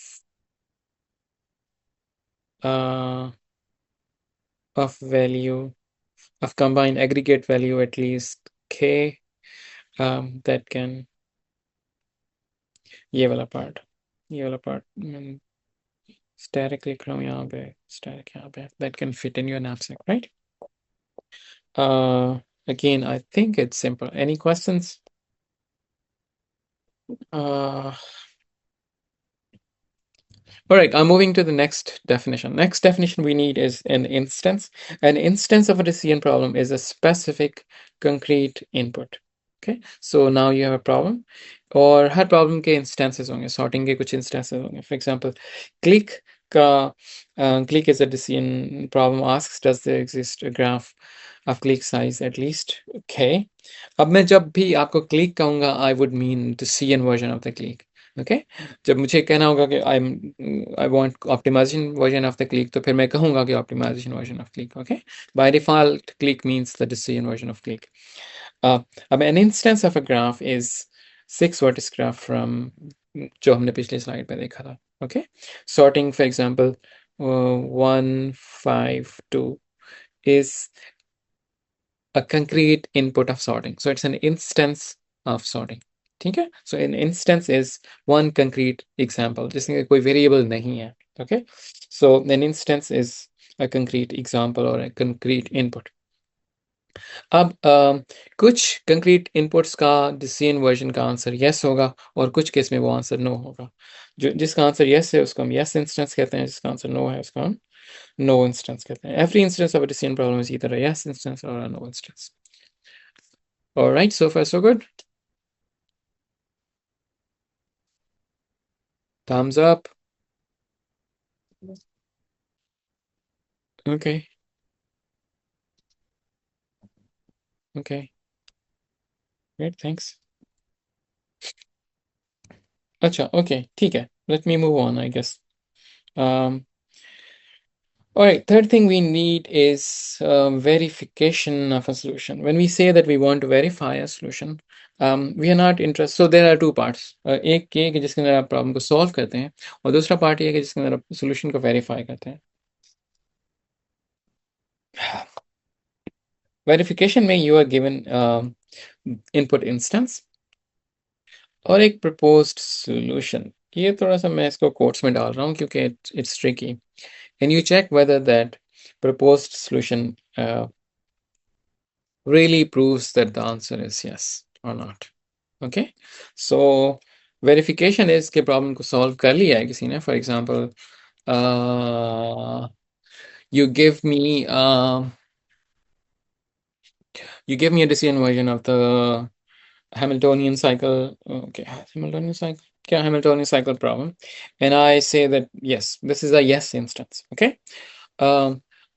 value of combined aggregate value at least k that can, ये वाला part static लिख रहा हूँ यहाँ पे, static यहाँ पे, that can fit in your knapsack, right? Again, I think it's simple. Any questions? All right, I'm moving to the next definition. Next definition we need is an instance. An instance of a decision problem is a specific concrete input. Okay, so now you have a problem, और हर problem के instances होंगे, sorting के कुछ instances होंगे. For example, click का click is a decision problem, asks does there exist a graph of click size at least k. अब मैं जब भी आपको click कहूँगा, I would mean the CN version of the click. Okay, जब मुझे कहना होगा कि I want optimization version of the click, तो फिर मैं कहूँगा कि optimization version of click. Okay, by default click means the decision version of click. अब an instance of a graph is 6 vertices graph from, जो हमने पिछले स्लाइड पे देखा था. Okay, sorting for example 1 5 2 is a concrete input of sorting, so it's an instance of sorting. ठीक है, so an instance is one concrete example जिसमें कोई variable नहीं है. Okay, so an instance is a concrete example or a concrete input. अब कुछ concrete inputs का decision version का आंसर yes होगा और कुछ केस में वो आंसर no होगा. जो जिसका आंसर yes है उसको हम yes instance कहते हैं, जिसका आंसर no है उसको हम no instance कहते हैं. Every instance of a decision problem is either a yes instance or a no instance. All right, so far so good. Thumbs up. Okay. Okay. Great, thanks. अच्छा, okay, ठीक है. Let me move on, I guess. All right, third thing we need is verification of a solution. When we say that we want to verify a solution, we are not interested. So there are two parts. एक ये कि जिसके अंदर आप problem को solve करते हैं, और दूसरा पार्ट ये है कि जिसके अंदर आप सोल्यूशन को वेरीफाई करते हैं. वेरिफिकेशन में you are given input instance और एक प्रपोज्ड सॉल्यूशन। ये थोड़ा सा मैं इसको कोट्स में डाल रहा हूँ क्योंकि it's tricky and you check whether that proposed solution really proves that the answer is yes or not. Okay, so verification is कि problem को solve कर लिया है किसी ने. For example, you give me a decision version of the Hamiltonian cycle. Okay, Hamiltonian cycle. क्या Hamiltonian cycle problem, and I say that yes, this is a yes instance. Okay,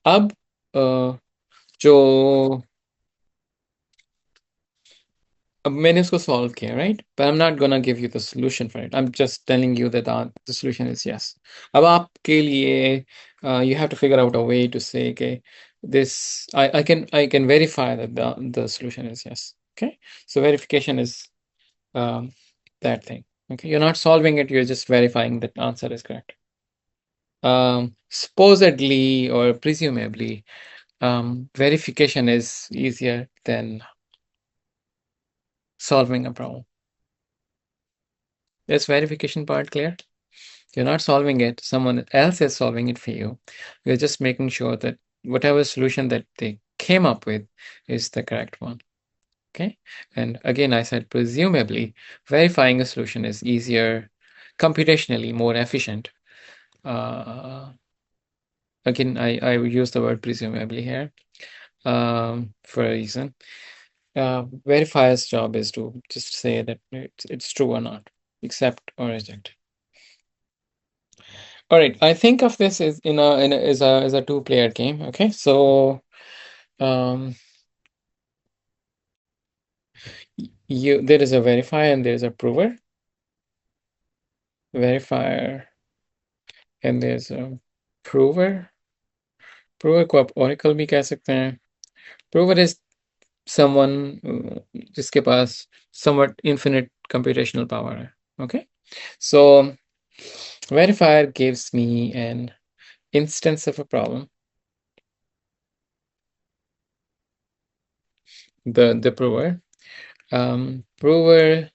अब जो अब मैंने उसको सॉल्व किया, right, but I am not gonna give you the solution for it, I am just telling you that the solution is yes. अब आपके लिए you have to figure out a way to say, okay, this I can verify that the solution is yes. Okay, so verification is um, that thing. Okay, you're not solving it, you're just verifying that answer is correct. Supposedly or presumably, verification is easier than solving a problem. Is verification part clear? You're not solving it, someone else is solving it for you. You're just making sure that whatever solution that they came up with is the correct one. Okay. And again, I said presumably verifying a solution is easier, computationally more efficient. Again, I use the word presumably here for a reason. Verifier's job is to just say that it's true or not, accept or reject. All right, I think of this as as a two-player game. Okay, so there is a verifier and there is a prover. Verifier and there's a prover. Prover को आप oracle भी कह सकते हैं. Prover is someone जिसके पास somewhat infinite computational power है. Okay, so verifier gives me an instance of a problem. The prover. Prover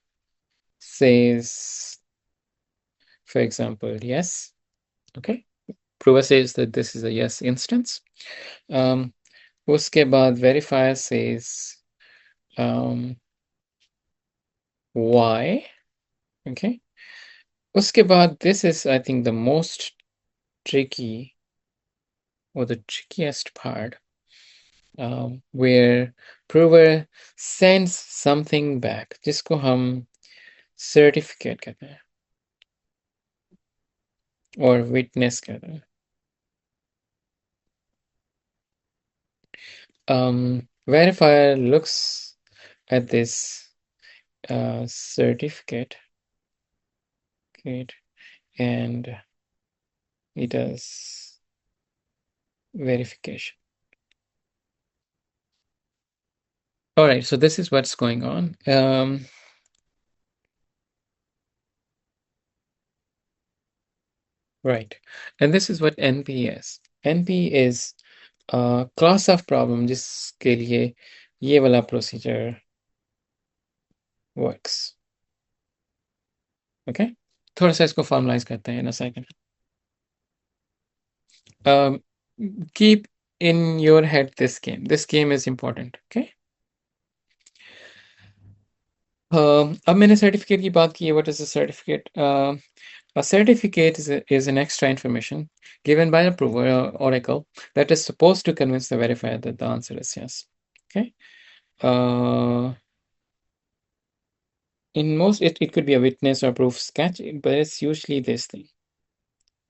says, for example, yes. Okay, prover says that this is a yes instance. उसके बाद verifier says why. Okay, उसके बाद this is, I think, the most tricky or the trickiest part, where prover sends something back जिसको हम certificate कहते हैं or witness कहते हैं. Verifier looks at this certificate and it does verification. All right, so this is what's going on. Right, and this is what NP is. NP is a class of problem जिसके लिए ये वाला procedure works. Okay, थोड़ा सा इसको formalize करते हैं in a second. Keep in your head this game. This game is important. Okay. अब मैंने certificate की बात की है. What is a certificate? A certificate is an extra information given by a prover or oracle that is supposed to convince the verifier that the answer is yes. Okay. In most, it could be a witness or proof sketch, but it's usually this thing.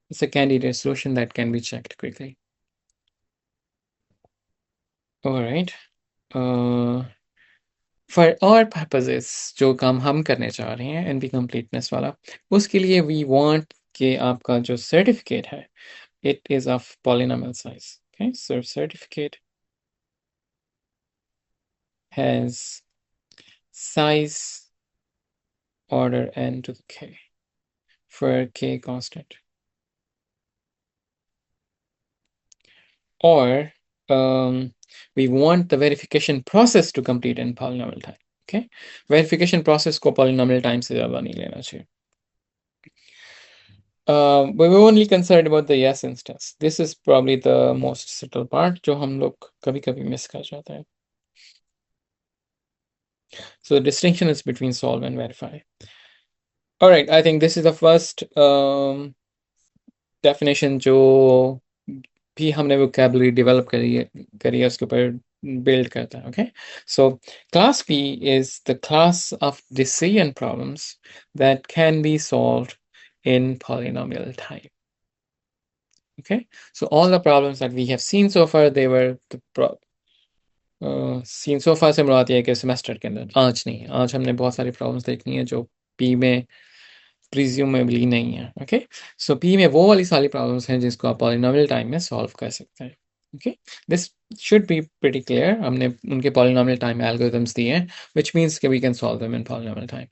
It's a candidate solution that can be checked quickly. All right. For our purposes, जो काम हम करने चाह रहे हैं NP completeness वाला, उसके लिए we want कि आपका जो certificate है, it is of polynomial size. Okay, so certificate has size order n to the k for k constant. Or we want the verification process to complete in polynomial time. Okay, verification process को polynomial time से ज़्यादा नहीं लेना चाहिए. We were only concerned about the yes instance. This is probably the most subtle part जो हम लोग कभी-कभी miss कर जाते हैं. So the distinction is between solve and verify. All right, I think this is the first definition जो भी हमने vocabulary develop करी है उसके ऊपर build करता है. Okay, so class P is the class of decision problems that can be solved in polynomial time. Okay, so all the problems that we have seen so far, they were the seen so far से मुराद ये है कि semester के अंदर आज नहीं, आज हमने बहुत सारी प्रॉब्लम्स देखनी है जो पी में प्रिज्यूमेबली नहीं है. ओके, सो पी में वो वाली सारी प्रॉब्लम्स हैं जिसको आप पॉलिनोमियल टाइम में सॉल्व कर सकते हैं. Okay, this should be pretty clear. हमने उनके पॉलिनोमियल टाइम एल्गोरिथम्स दिए हैं व्हिच मींस कि we can solve them in polynomial time.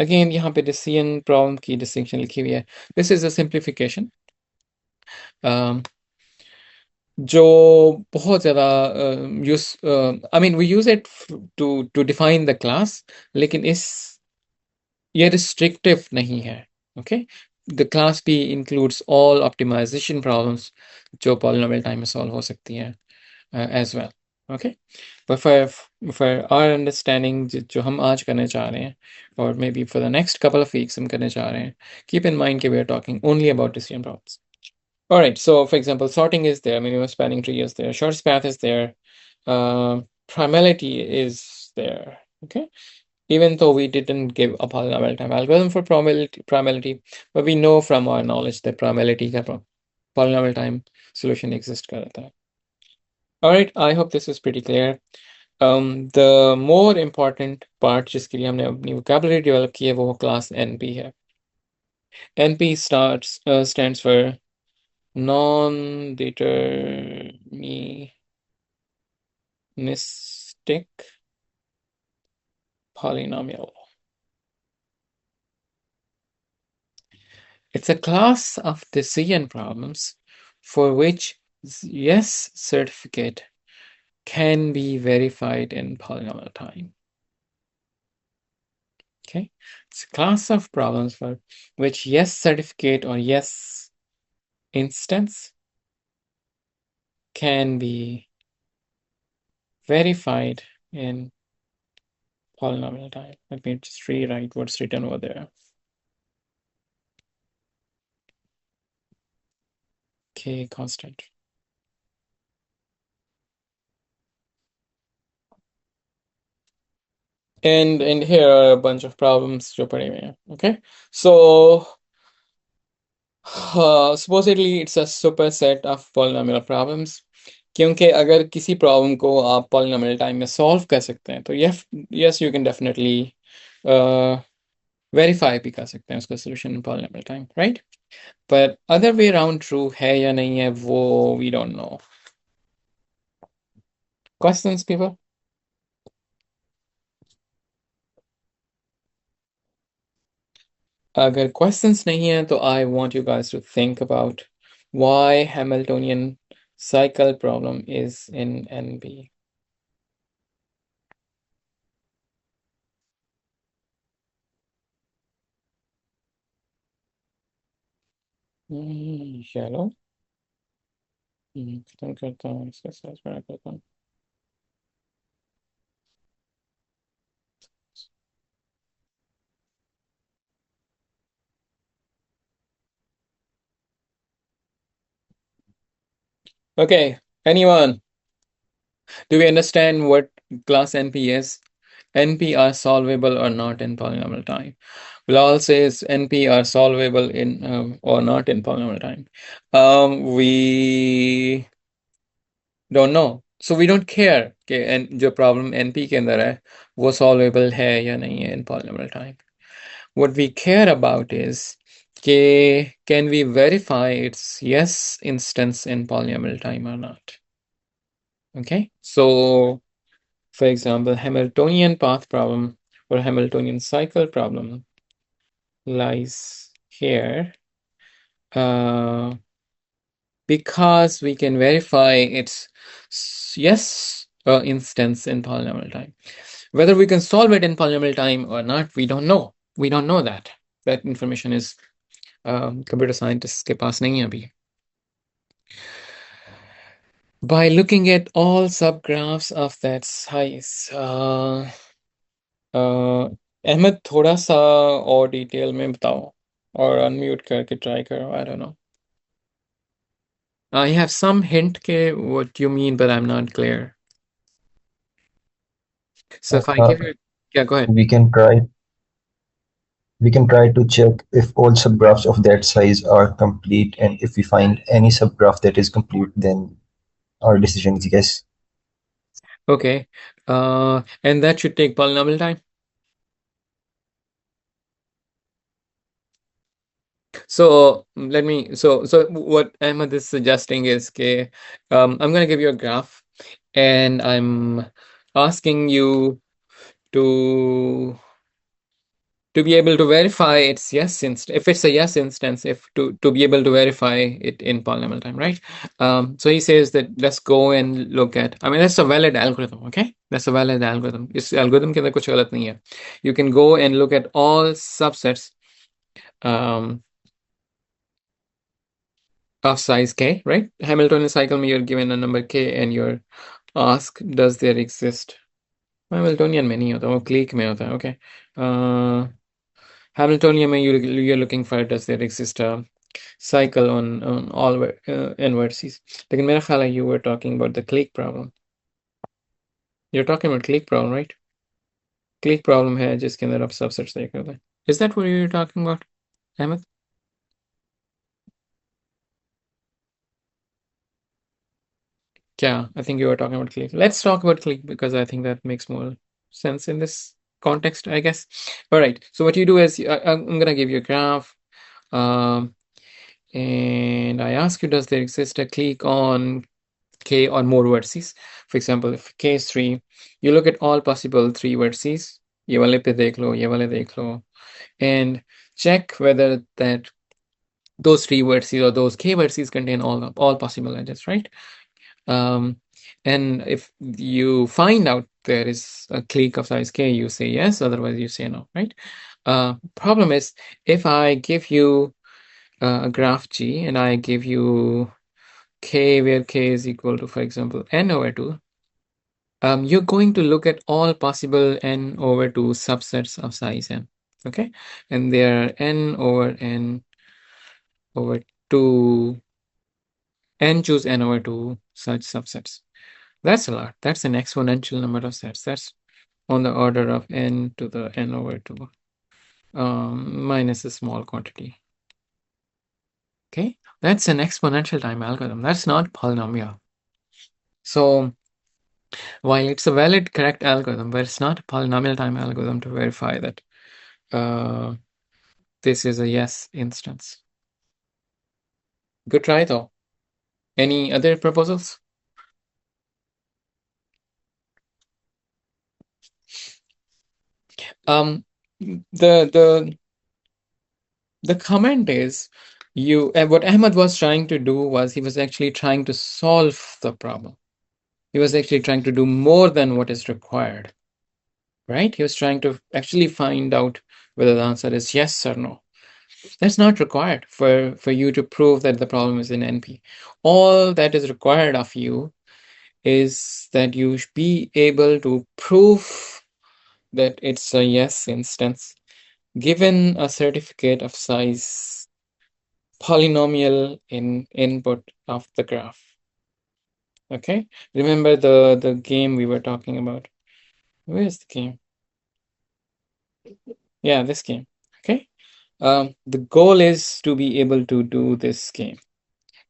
Again यहाँ पे डिसीजन प्रॉब्लम की डिस्टिंक्शन लिखी हुई है. दिस इज अ सिंप्लीफिकेशन जो बहुत ज़्यादा use I mean we use it to define the class, लेकिन ये रिस्ट्रिक्टिव नहीं है. ओके, द क्लास भी इंक्लूड्स ऑल ऑप्टिमाइजेशन प्रॉब्लम्स जो पॉलिनोमियल टाइम में सॉल्व हो सकती हैं as well. Okay, but for our understanding जो हम आज करने चाह रहे हैं और maybe for the next couple of weeks हम करने चाह रहे हैं, कीप इन माइंड कि we are talking only about decision problems. All right, so for example, sorting is there, minimum spanning tree is there, shortest path is there, primality is there. Okay, even though we didn't give a polynomial time algorithm for primality, but we know from our knowledge that primality का polynomial time solution exists करता है. All right, I hope this is pretty clear. The more important part जिसके लिए हमने अपनी vocabulary develop की है वो class NP है. NP stands for non-deterministic polynomial. It's a class of decision problems for which yes certificate can be verified in polynomial time. Okay, it's a class of problems for which yes certificate or yes instance can be verified in polynomial time. Let me just rewrite what's written over there. K constant. And here are a bunch of problems जो पड़े हुए हैं. Okay, so supposedly it's a superset of polynomial problems. क्योंकि अगर किसी problem को आप polynomial time में सॉल्व कर सकते हैं तो yes you can definitely verify भी कर सकते हैं उसका solution in polynomial time, right? पर अदर वे अराउंड ट्रू है या नहीं है वो we don't know. Questions people? अगर क्वेश्चंस नहीं है तो I want you guys to think about why Hamiltonian cycle problem is in NP. चलो खत्म करता हूँ इसका साइज बड़ा करता हूँ. Okay, anyone? Do we understand what class NP is? NP are solvable or not in polynomial time. Bilal says NP are solvable in or not in polynomial time. We don't know. So we don't care कि जो problem NP के अंदर है वो solvable है या नहीं है in polynomial time. What we care about is can we verify its yes instance in polynomial time or not? Okay, so for example, Hamiltonian path problem or Hamiltonian cycle problem lies here. because we can verify its yes instance in polynomial time. Whether we can solve it in polynomial time or not, we don't know. We don't know that. That information is computer scientists के पास नहीं है अभी. By looking at all subgraphs of that size, Ahmad थोड़ा सा और detail में बताओ और अनम्यूट करके ट्राई करो. I don't know. I have some hint ke what you mean, but I'm not clear. So if I give you, yeah, go ahead. We can try to check if all subgraphs of that size are complete, and if we find any subgraph that is complete, then our decision is yes. Okay. And that should take polynomial time. So so what Ahmed is suggesting is okay, I'm gonna give you a graph and I'm asking you to be able to verify its yes instance, if it's a yes instance, if to be able to verify it in polynomial time, right? So he says that let's go and look at, I mean, that's a valid algorithm, okay? That's a valid algorithm. इस algorithm के अंदर कुछ गलत नहीं है. You can go and look at all subsets of size k, right? Hamiltonian cycle में you're given a number k and you're asked, does there exist? Hamiltonian में नहीं होता, वो clique में होता है, okay? Hamiltonian में you're looking for, does there exist a cycle on all n vertices? लेकिन मेरा ख्याल है you were talking about the clique problem. You're talking about clique problem, right? Clique problem है जिसके अंदर आप subsets देख रहे होते हैं. Is that what you're talking about, Ahmed? Yeah, I think you were talking about clique. Let's talk about clique because I think that makes more sense in this context, I guess. All right. So what you do is I'm gonna give you a graph, and I ask you, does there exist a clique on k or more vertices? For example, if k is 3, you look at all possible 3 vertices. ये वाले पे देख लो, ये वाले देख लो, and check whether that those 3 vertices or those k vertices contain all possible edges, right? And if you find out there is a clique of size k, you say yes, otherwise you say no, right? Problem is, if I give you a graph G and I give you k where k is equal to, for example, n over 2, you're going to look at all possible n over 2 subsets of size n, okay? And there are n over 2, n choose n over 2 such subsets. That's a lot. That's an exponential number of sets. That's on the order of n to the n over 2 minus a small quantity. Okay, that's an exponential time algorithm. That's not polynomial. So while it's a valid, correct algorithm, but it's not a polynomial time algorithm to verify that this is a yes instance. Good try though. Any other proposals? The comment is what Ahmed was trying to do was he was actually trying to solve the problem. He was actually trying to do more than what is required, right? He was trying to actually find out whether the answer is yes or no. That's not required for you to prove that the problem is in NP. All that is required of you is that you should be able to prove that it's a yes instance given a certificate of size polynomial in input of the graph. Okay, remember the game we were talking about. Where is the game? Yeah, this game. Okay, the goal is to be able to do this game.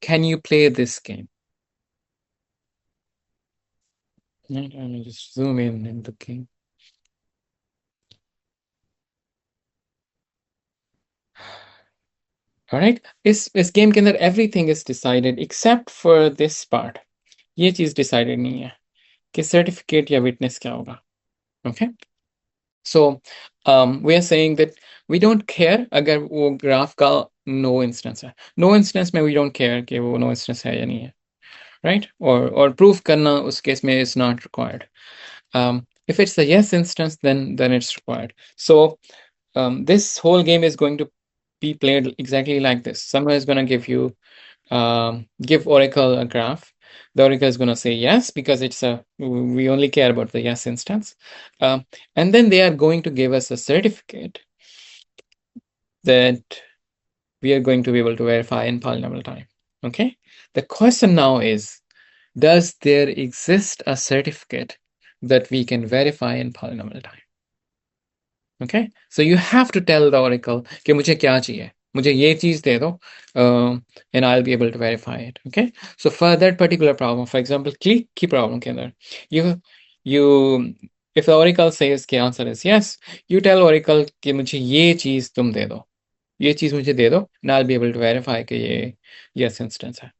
Can you play this game? Let me just zoom in the game. All right, इस game के अंदर everything is decided except for this part. ये चीज decided नहीं है कि certificate या witness क्या होगा. Okay, so we are saying that we don't care अगर वो graph का नो इंस्टेंस है. नो इंस्टेंस में वी डोंट केयर कि वो नो इंस्टेंस है या नहीं है, राइट? और प्रूफ करना उस केस में is not required. If it's a yes instance, then it's required. So this whole game is going to be played exactly like this. Someone is going to give Oracle a graph. The Oracle is going to say yes because we only care about the yes instance. And then they are going to give us a certificate that we are going to be able to verify in polynomial time. Okay. The question now is, does there exist a certificate that we can verify in polynomial time? Okay, so you have to tell the oracle कि मुझे क्या चाहिए, मुझे ये चीज दे दो, and I'll be able to verify it. Okay, so for that particular problem, for example, click की problem के अंदर, you if the oracle says कि answer is yes, you tell oracle कि मुझे ये चीज तुम दे दो, ये चीज मुझे दे दो, and I'll be able to verify कि ये yes instance है.